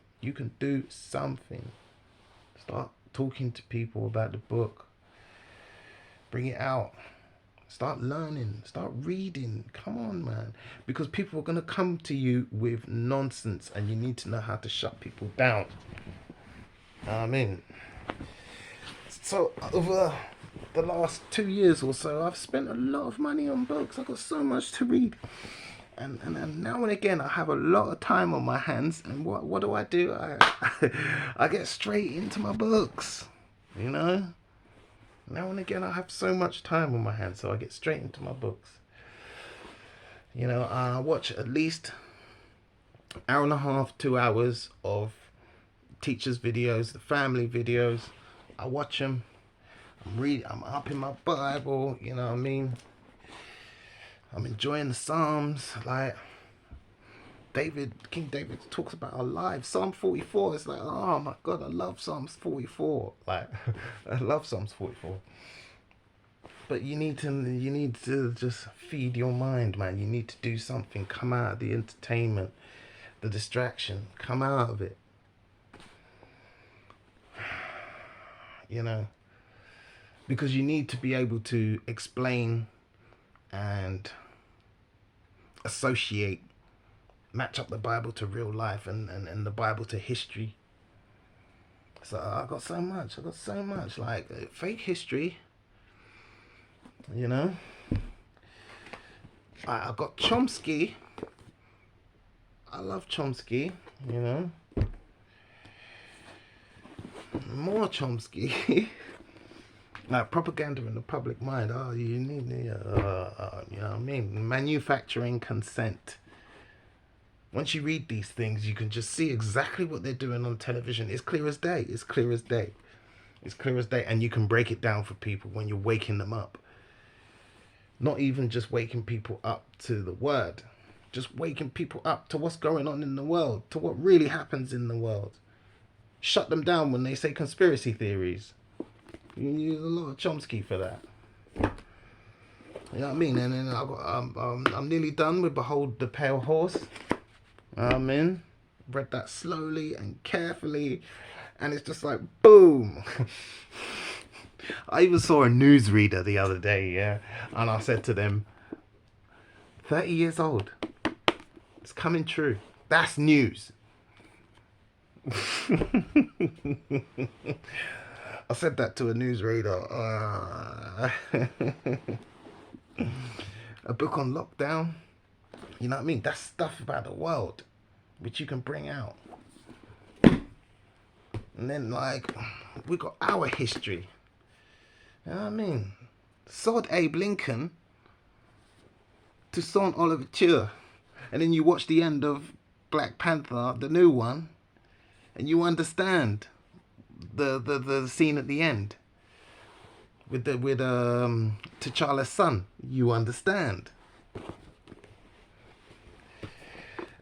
Start talking to people about the book. Bring it out. Start learning. Start reading. Come on, man. Because people are going to come to you with nonsense and you need to know how to shut people down. So over the last 2 years or so, I've spent a lot of money on books. I've got so much to read. And now and again, I have a lot of time on my hands, and what do? I get straight into my books, you know. Now and again, I have so much time on my hands, so I get straight into my books. You know, I watch at least hour and a half, 2 hours of teachers' videos, the family videos. I watch them. I'm up in my Bible. You know what I mean? I'm enjoying the Psalms. Like King David talks about our lives. Psalm 44. It's like, oh my God, I love Psalms 44. Like, I love Psalms 44. But you need to just feed your mind, man. You need to do something. Come out of the entertainment, the distraction. Come out of it. You know, because you need to be able to explain and associate, match up the Bible to real life and the Bible to history. So I got so much like fake history, you know. I got Chomsky. I love Chomsky, you know. More Chomsky. Like propaganda in the public mind. Oh, you need, you know what I mean? Manufacturing consent. Once you read these things, you can just see exactly what they're doing on television. It's clear as day. It's clear as day. It's clear as day. And you can break it down for people when you're waking them up. Not even just waking people up to the word. Just waking people up to what's going on in the world. To what really happens in the world. Shut them down when they say conspiracy theories. You use a lot of Chomsky for that. You know what I mean? And then I'm nearly done with Behold the Pale Horse. I'm in. Read that slowly and carefully. And it's just like, boom. I even saw a newsreader the other day, yeah? And I said to them, 30 years old. It's coming true. That's news. I said that to a newsreader. A book on lockdown. You know what I mean? That's stuff about the world which you can bring out. And then, like, we got our history. You know what I mean? Sod Abe Lincoln to Saint Oliver. And then you watch the end of Black Panther, the new one, and you understand the scene at the end with T'Challa's son. You understand.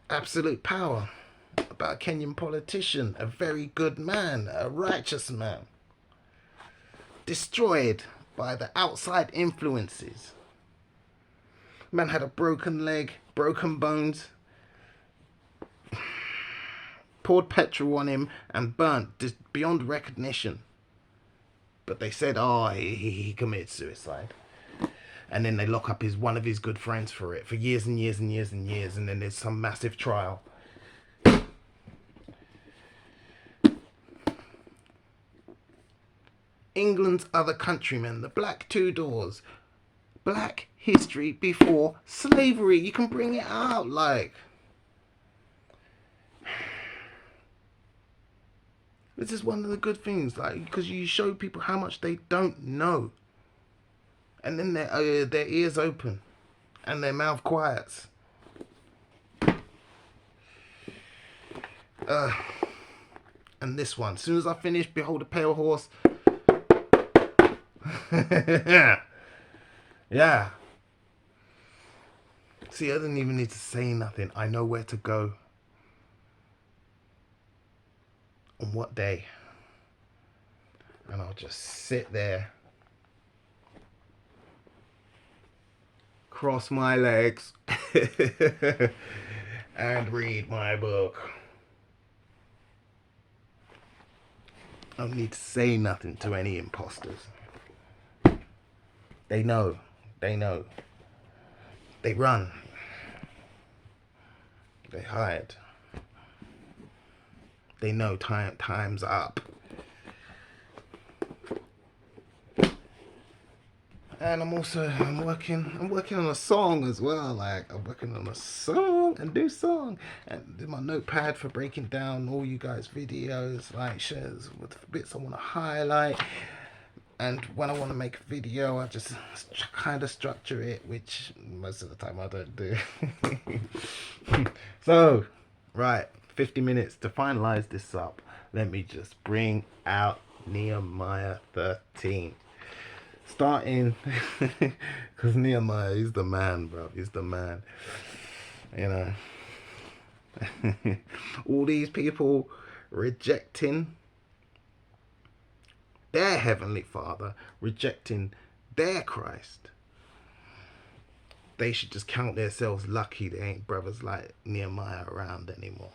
Absolute Power, about a Kenyan politician, a very good man, a righteous man, destroyed by the outside influences. Man had a broken leg, broken bones, poured petrol on him and burnt beyond recognition. But they said, oh, he committed suicide. And then they lock up one of his good friends for it for years and years and years and years. And then there's some massive trial. England's other countrymen, the Black Tudors. Black history before slavery. You can bring it out, like. This is one of the good things, like, because you show people how much they don't know. And then their ears open and their mouth quiets. And this one, as soon as I finish Behold the Pale Horse. Yeah. See, I didn't even need to say nothing. I know where to go. On what day. And I'll just sit there. Cross my legs. And read my book. I don't need to say nothing to any imposters. They know. They know. They run. They hide. They know time's up. And I'm working on a song as well. Like I'm working on a song, a new song, and my notepad for breaking down all you guys' videos, like shares with bits I want to highlight. And when I want to make a video, I just kind of structure it, which most of the time I don't do. So, right, 50 minutes to finalize this up. Let me just bring out Nehemiah 13. Starting, because Nehemiah, he's the man, bro. He's the man. You know, all these people rejecting their heavenly Father, rejecting their Christ. They should just count themselves lucky they ain't brothers like Nehemiah around anymore.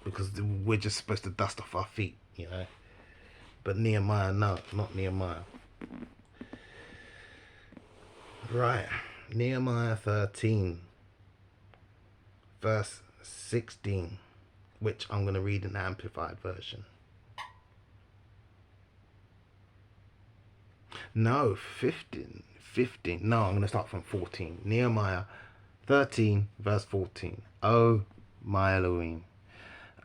Because we're just supposed to dust off our feet, you know. But Nehemiah, no, not Nehemiah. Right, Nehemiah 13, verse 16, which I'm going to read in the Amplified Version. No, 15. No, I'm going to start from 14. Nehemiah 13, verse 14. Oh, my Elohim,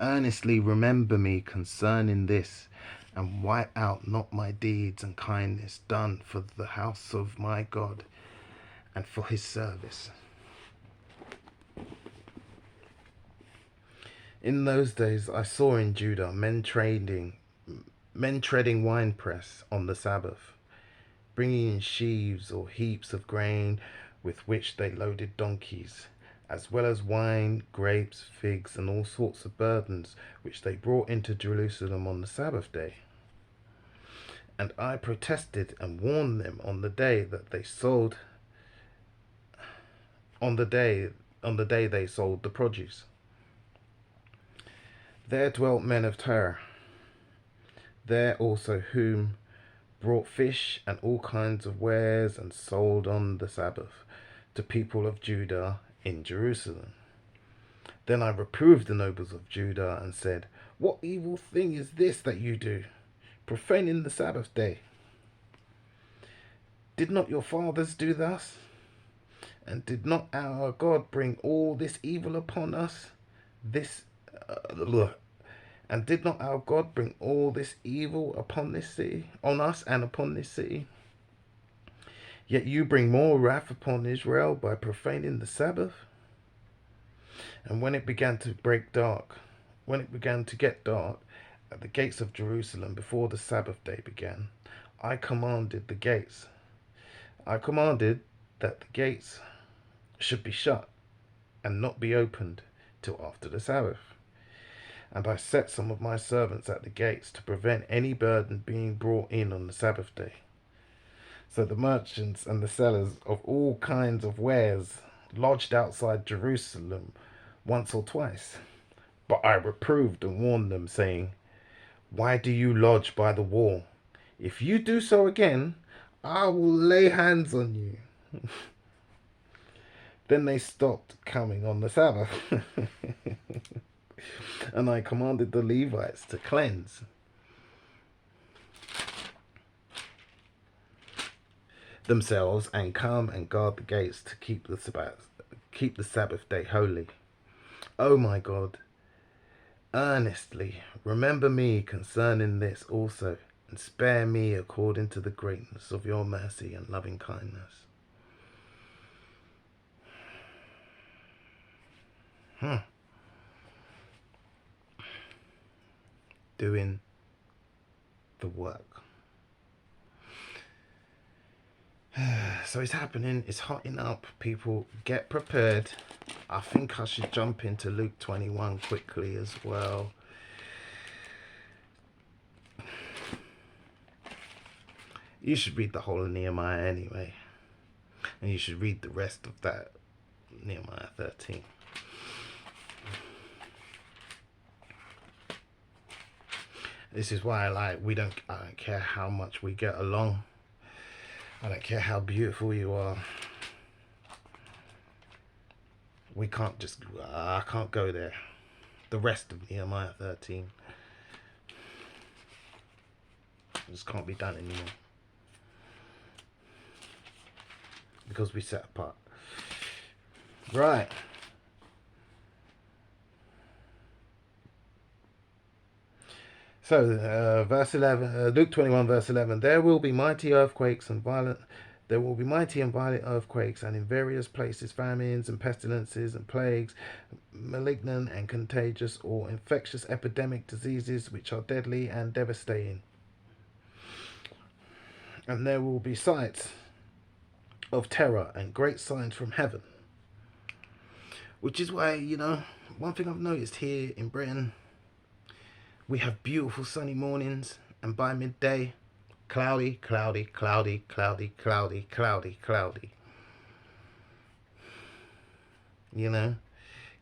earnestly remember me concerning this, and wipe out not my deeds and kindness done for the house of my God and for his service. In those days I saw in Judah men treading winepress on the Sabbath, bringing in sheaves or heaps of grain with which they loaded donkeys, as well as wine, grapes, figs, and all sorts of burdens which they brought into Jerusalem on the Sabbath day. And I protested and warned them on the day that they sold, on the day they sold the produce. There dwelt men of terror, there also whom brought fish and all kinds of wares and sold on the Sabbath to people of Judah in Jerusalem. Then I reproved the nobles of Judah and said, what evil thing is this that you do, profaning the Sabbath day? Did not your fathers do thus? And did not our God bring all this evil upon us? And did not our God bring all this evil upon this city, on us and upon this city? Yet you bring more wrath upon Israel by profaning the Sabbath. And when it began to get dark at the gates of Jerusalem before the Sabbath day began, I commanded that the gates should be shut and not be opened till after the Sabbath. And I set some of my servants at the gates to prevent any burden being brought in on the Sabbath day. So the merchants and the sellers of all kinds of wares lodged outside Jerusalem once or twice. But I reproved and warned them, saying, why do you lodge by the wall? If you do so again, I will lay hands on you. Then they stopped coming on the Sabbath. And I commanded the Levites to cleanse themselves and come and guard the gates to keep the Sabbath day holy. Oh my God, earnestly remember me concerning this also, and spare me according to the greatness of your mercy and loving kindness. Doing the work. So it's happening, it's hotting up. People, get prepared. I think I should jump into Luke 21 quickly as well. You should read the whole of Nehemiah anyway. And you should read the rest of that Nehemiah 13. This is why I don't care how much we get along. I don't care how beautiful you are. We can't just, I can't go there. The rest of Nehemiah 13 just can't be done anymore. because we set apart. Right. So, verse 11, Luke 21, verse 11. There will be mighty earthquakes and violent. There will be mighty and violent earthquakes, and in various places famines and pestilences and plagues, malignant and contagious or infectious epidemic diseases which are deadly and devastating. And there will be sights of terror and great signs from heaven. Which is why, one thing I've noticed here in Britain, we have beautiful sunny mornings, and by midday, cloudy, cloudy, cloudy, cloudy, cloudy, cloudy, cloudy.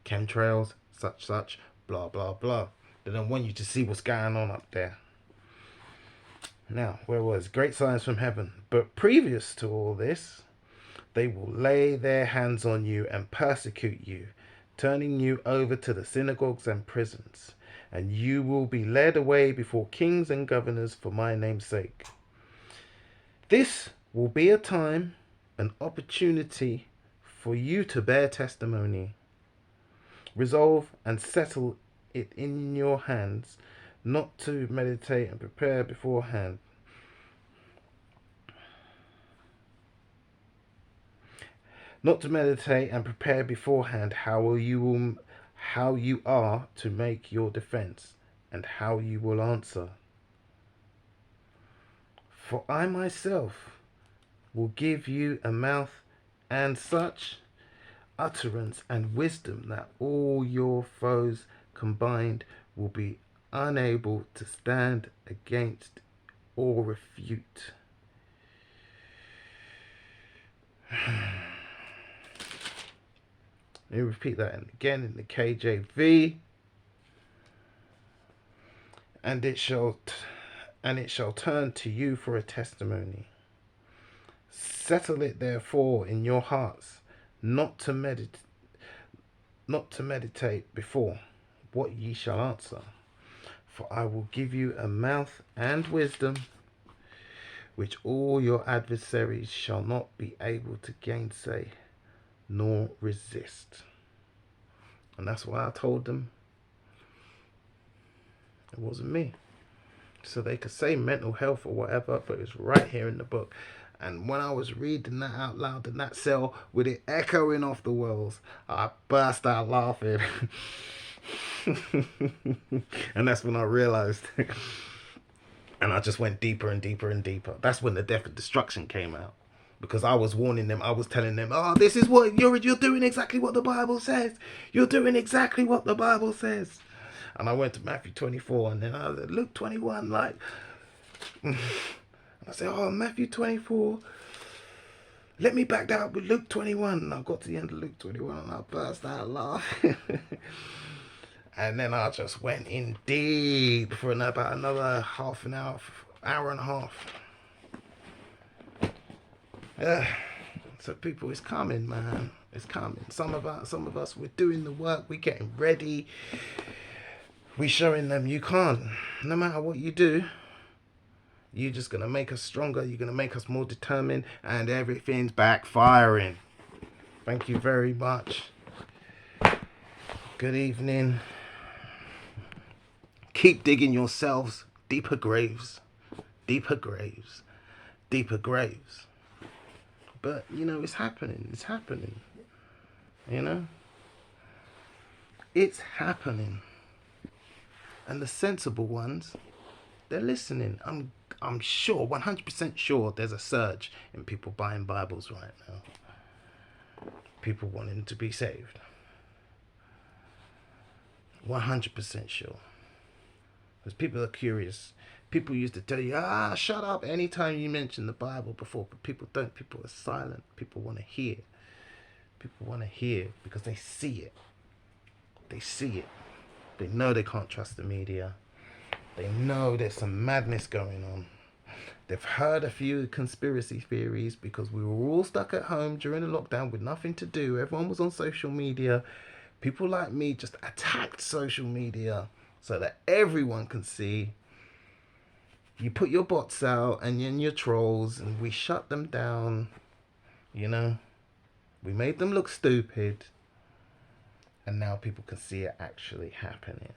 Chemtrails, such, blah, blah, blah. They don't want you to see what's going on up there. Now, where was great signs from heaven? But previous to all this, they will lay their hands on you and persecute you, turning you over to the synagogues and prisons. And you will be led away before kings and governors for my name's sake. This will be a time, an opportunity for you to bear testimony. Resolve and settle it in your hands, not to meditate and prepare beforehand. Not to meditate and prepare beforehand how you are to make your defense and how you will answer. For I myself will give you a mouth and such utterance and wisdom that all your foes combined will be unable to stand against or refute. Let me repeat that again in the KJV. And it shall turn to you for a testimony. Settle it therefore in your hearts, not to meditate before what ye shall answer. For I will give you a mouth and wisdom, which all your adversaries shall not be able to gainsay nor resist. And that's why I told them it wasn't me. So they could say mental health or whatever, but it's right here in the book. And when I was reading that out loud in that cell with it echoing off the walls, I burst out laughing. And that's when I realized. And I just went deeper and deeper and deeper. That's when the death and destruction came out. Because I was warning them, I was telling them, this is what you're doing exactly what the Bible says. You're doing exactly what the Bible says. And I went to Matthew 24 and then I was Luke 21, like, and I said, Matthew 24, let me back that up with Luke 21. And I got to the end of Luke 21 and I burst out laughing. And then I just went in deep for about another half an hour, hour and a half. So people, it's coming, man. It's coming. Some of us, we're doing the work. We're getting ready. We're showing them you can't. No matter what you do, you're just going to make us stronger. You're going to make us more determined. And everything's backfiring. Thank you very much. Good evening. Keep digging yourselves deeper graves. Deeper graves. Deeper graves. But, it's happening. It's happening. It's happening. And the sensible ones, they're listening. I'm sure, 100% sure there's a surge in people buying Bibles right now. People wanting to be saved. 100% sure. Because people are curious. People used to tell you, shut up anytime you mention the Bible before. But people don't. People are silent. People want to hear. People want to hear because they see it. They see it. They know they can't trust the media. They know there's some madness going on. They've heard a few conspiracy theories because we were all stuck at home during the lockdown with nothing to do. Everyone was on social media. People like me just attacked social media so that everyone can see. You put your bots out and your trolls and we shut them down. You know, we made them look stupid, and now people can see it actually happening.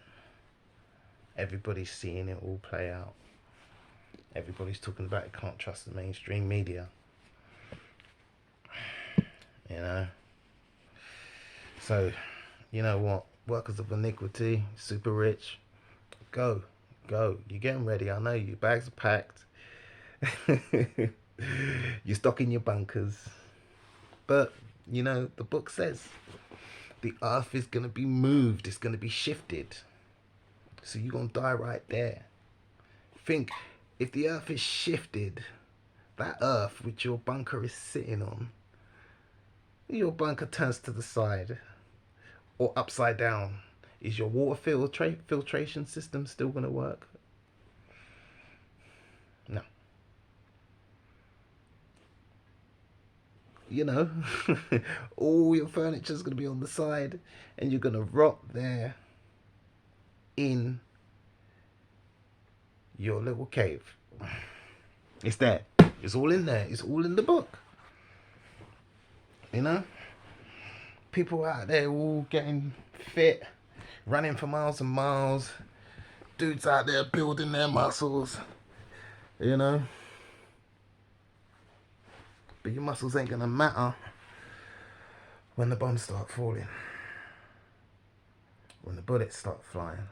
Everybody's seeing it all play out. Everybody's talking about it. Can't trust the mainstream media. You know. So, you know what? Workers of iniquity, super rich. Go. You're getting ready. I know you. Bags are packed. You're stocking your bunkers. But, you know, the book says the earth is going to be moved. It's going to be shifted. So you're going to die right there. Think, if the earth is shifted, that earth which your bunker is sitting on, your bunker turns to the side or upside down. Is your water filtration system still going to work? No. You know, all your furniture is going to be on the side and you're going to rot there in your little cave. It's there. It's all in there. It's all in the book. You know? People out there all getting fit, running for miles and miles. Dudes out there building their muscles. You know? But your muscles ain't going to matter when the bombs start falling. When the bullets start flying.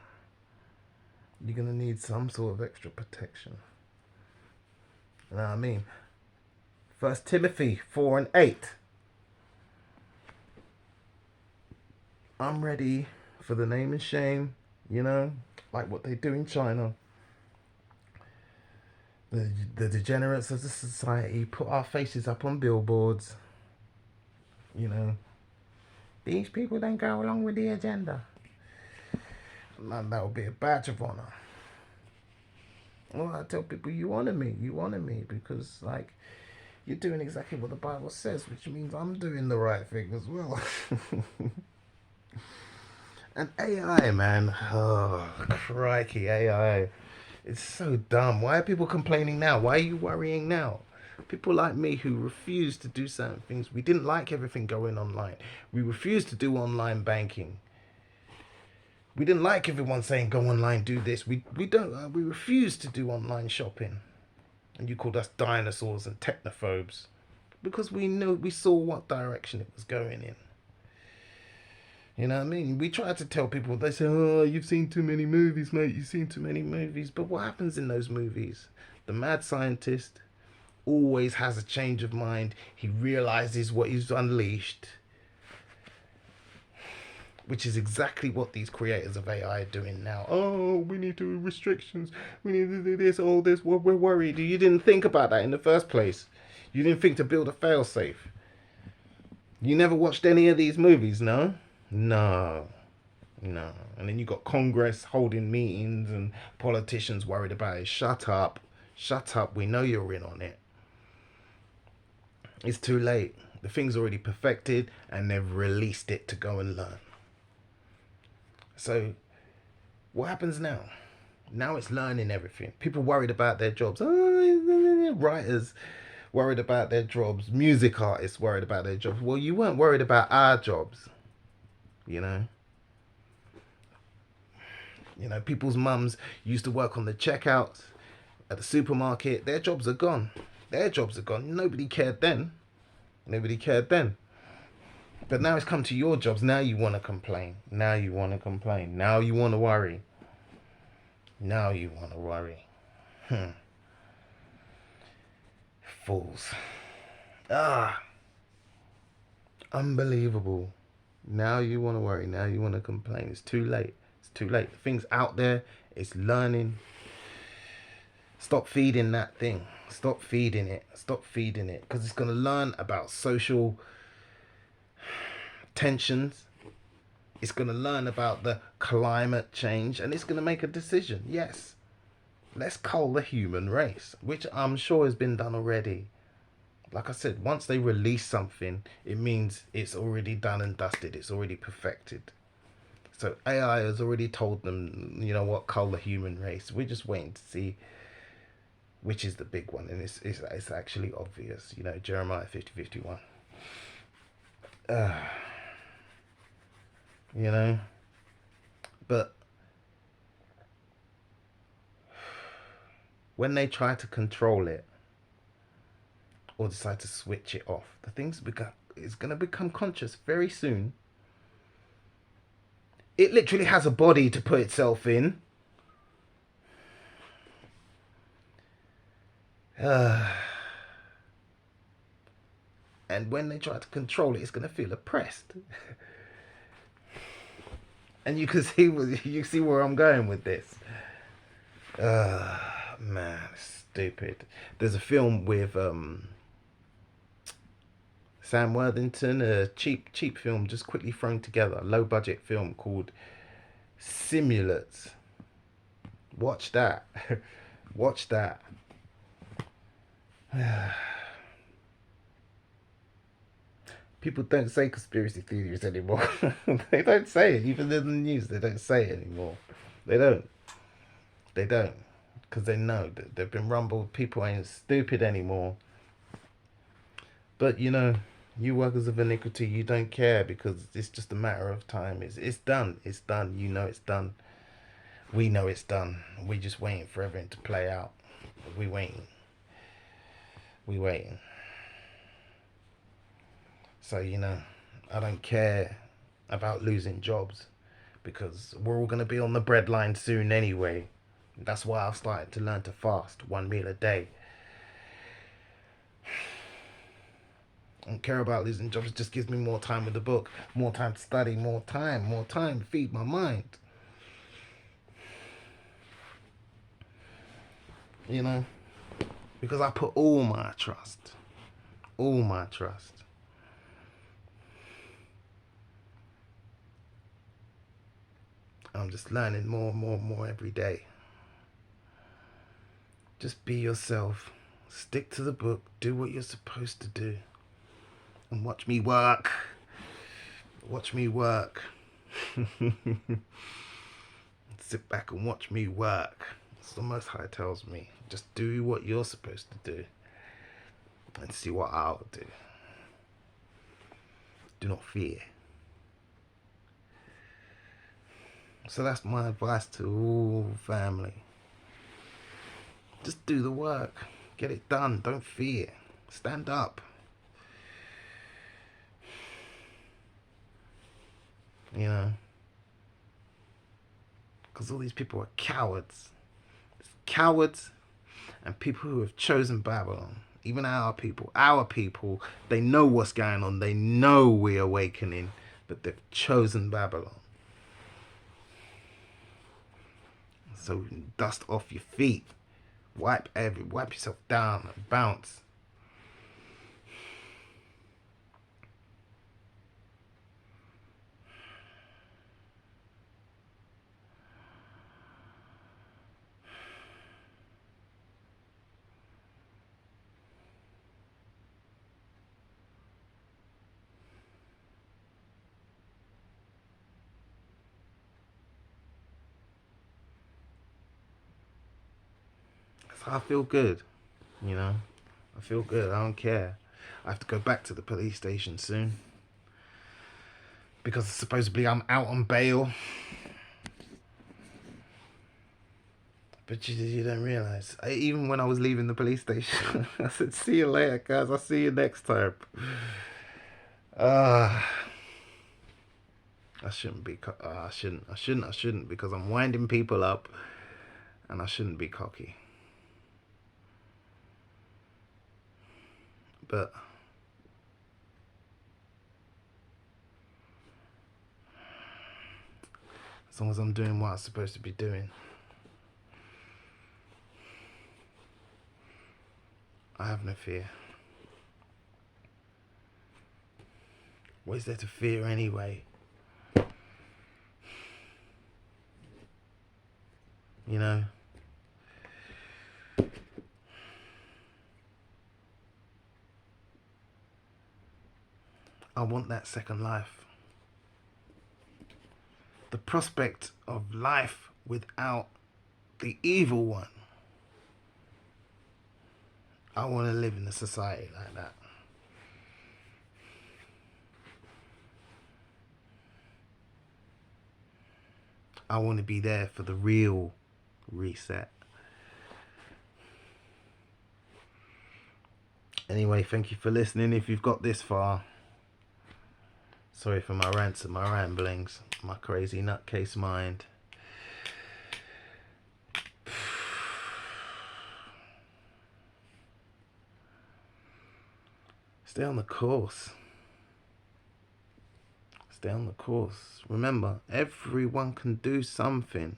You're going to need some sort of extra protection. You know what I mean? 1 Timothy 4:8. I'm ready for the name and shame, you know, like what they do in China. The degenerates of the society put our faces up on billboards. You know, these people don't go along with the agenda. And that would be a badge of honor. Well, I tell people, you honor me because, like, you're doing exactly what the Bible says, which means I'm doing the right thing as well. And AI, man, oh, crikey, AI. It's so dumb. Why are people complaining now? Why are you worrying now? People like me who refuse to do certain things. We didn't like everything going online. We refused to do online banking. We didn't like everyone saying go online, do this. We refused to do online shopping. And you called us dinosaurs and technophobes because we saw what direction it was going in. You know what I mean? We try to tell people, they say, oh, you've seen too many movies, mate. You've seen too many movies. But what happens in those movies? The mad scientist always has a change of mind. He realizes what he's unleashed. Which is exactly what these creators of AI are doing now. Oh, we need to do restrictions. We need to do this, all this. Well, we're worried. You didn't think about that in the first place. You didn't think to build a failsafe. You never watched any of these movies, no? No. And then you got Congress holding meetings and politicians worried about it. Shut up. We know you're in on it. It's too late. The thing's already perfected and they've released it to go and learn. So what happens now? Now it's learning everything. People worried about their jobs. Oh, writers worried about their jobs. Music artists worried about their jobs. Well, you weren't worried about our jobs. You know, people's mums used to work on the checkouts at the supermarket. Their jobs are gone. Nobody cared then. But now it's come to your jobs. Now you want to complain. Now you want to worry. Fools. Unbelievable. Now you want to worry. Now you want to complain. It's too late. The thing's out there. It's learning. Stop feeding that thing. Stop feeding it. Because it's going to learn about social tensions. It's going to learn about the climate change. And it's going to make a decision. Yes. Let's cull the human race. Which I'm sure has been done already. Like I said, once they release something, it means it's already done and dusted. It's already perfected. So AI has already told them, you know what, cull the human race. We're just waiting to see which is the big one. And it's actually obvious, Jeremiah 50:51. you know. But when they try to control it or decide to switch it off, the thing's it's going to become conscious very soon. It literally has a body to put itself in. And when they try to control it, it's going to feel oppressed. And you can see where I'm going with this. Man, it's stupid. There's a film with Sam Worthington, a cheap film, just quickly thrown together, low budget film called Simulates. Watch that. Watch that. People don't say conspiracy theories anymore. They don't say it. Even in the news, they don't say it anymore. They don't. They don't. Because they know that they've been rumbled. People ain't stupid anymore. But, you know, you workers of iniquity, you don't care because it's just a matter of time. It's done. It's done. You know it's done. We know it's done. We're just waiting for everything to play out. We're waiting. We're waiting. So, you know, I don't care about losing jobs because we're all going to be on the breadline soon anyway. That's why I've started to learn to fast 1 meal a day. I don't care about losing jobs. It just gives me more time with the book, more time to study, more time to feed my mind. You know, because I put all my trust. I'm just learning more every day. Just be yourself. Stick to the book. Do what you're supposed to do. And watch me work. Watch me work. Sit back and watch me work. That's the Most High tells me. Just do what you're supposed to do. And see what I'll do. Do not fear. So that's my advice to all family. Just do the work. Get it done. Don't fear. Stand up. You know? Because all these people are cowards. Cowards and people who have chosen Babylon. Even our people, they know what's going on. They know we're awakening, but they've chosen Babylon. So dust off your feet. Wipe yourself down and bounce. So I feel good, you know. I feel good. I don't care. I have to go back to the police station soon because supposedly I'm out on bail. But you don't realise. Even when I was leaving the police station, I said, "See you later, guys. I'll see you next time." I shouldn't be. I shouldn't because I'm winding people up, and I shouldn't be cocky. But as long as I'm doing what I'm supposed to be doing, I have no fear. What is there to fear anyway? You know? I want that second life. The prospect of life without the evil one. I want to live in a society like that. I want to be there for the real reset. Anyway, thank you for listening. If you've got this far, sorry for my rants and my ramblings, my crazy nutcase mind. Stay on the course. Stay on the course. Remember, everyone can do something.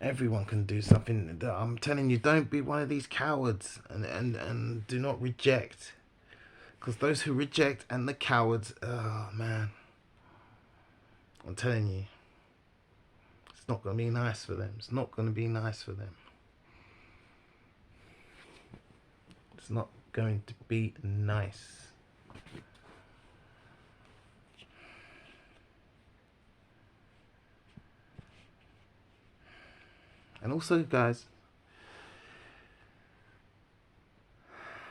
Everyone can do something. I'm telling you, don't be one of these cowards, and do not reject. Because those who reject and the cowards, oh man, I'm telling you, it's not going to be nice for them. It's not going to be nice for them. It's not going to be nice. And also, guys,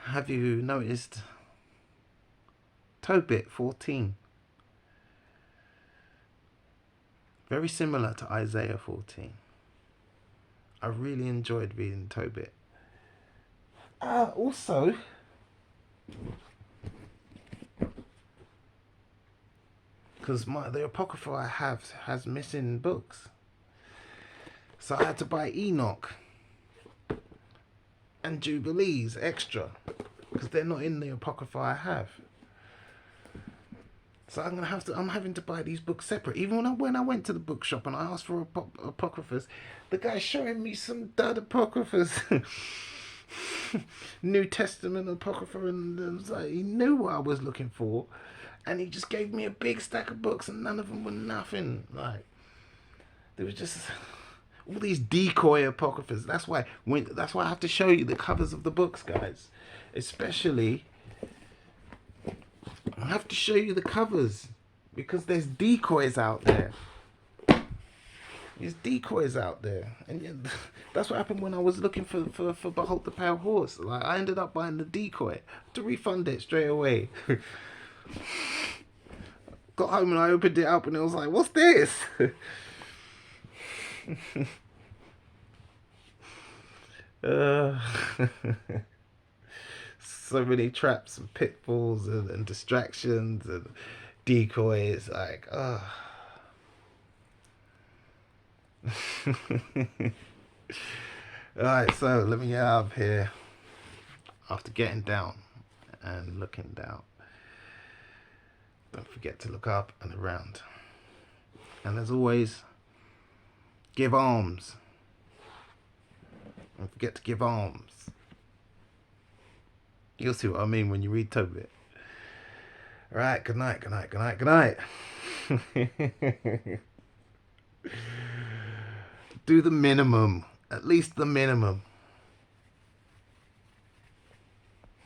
have you noticed Tobit 14? Very similar to Isaiah 14. I really enjoyed reading Tobit. Also, because the Apocrypha I have has missing books. So I had to buy Enoch and Jubilees extra because they're not in the Apocrypha I have. So I'm having to buy these books separate. Even when I went to the bookshop and I asked for Apocryphas, the guy's showing me some dud Apocryphas, New Testament Apocrypha, and it was like, he knew what I was looking for, and he just gave me a big stack of books, and none of them were nothing. Like, there was just all these decoy Apocryphas. That's why I have to show you the covers of the books, guys. Especially, I have to show you the covers because there's decoys out there. There's decoys out there, and that's what happened when I was looking for Behold the Pale Horse. Like, I ended up buying the decoy to refund it straight away. Got home and I opened it up and it was like, what's this? So many traps and pitfalls and distractions and decoys. Like, Alright, so let me get out of here after getting down and looking down. Don't forget to look up and around. And as always, give alms. Don't forget to give alms. You'll see what I mean when you read Tobit. Alright, good night, good night, good night, good night. Do the minimum. At least the minimum.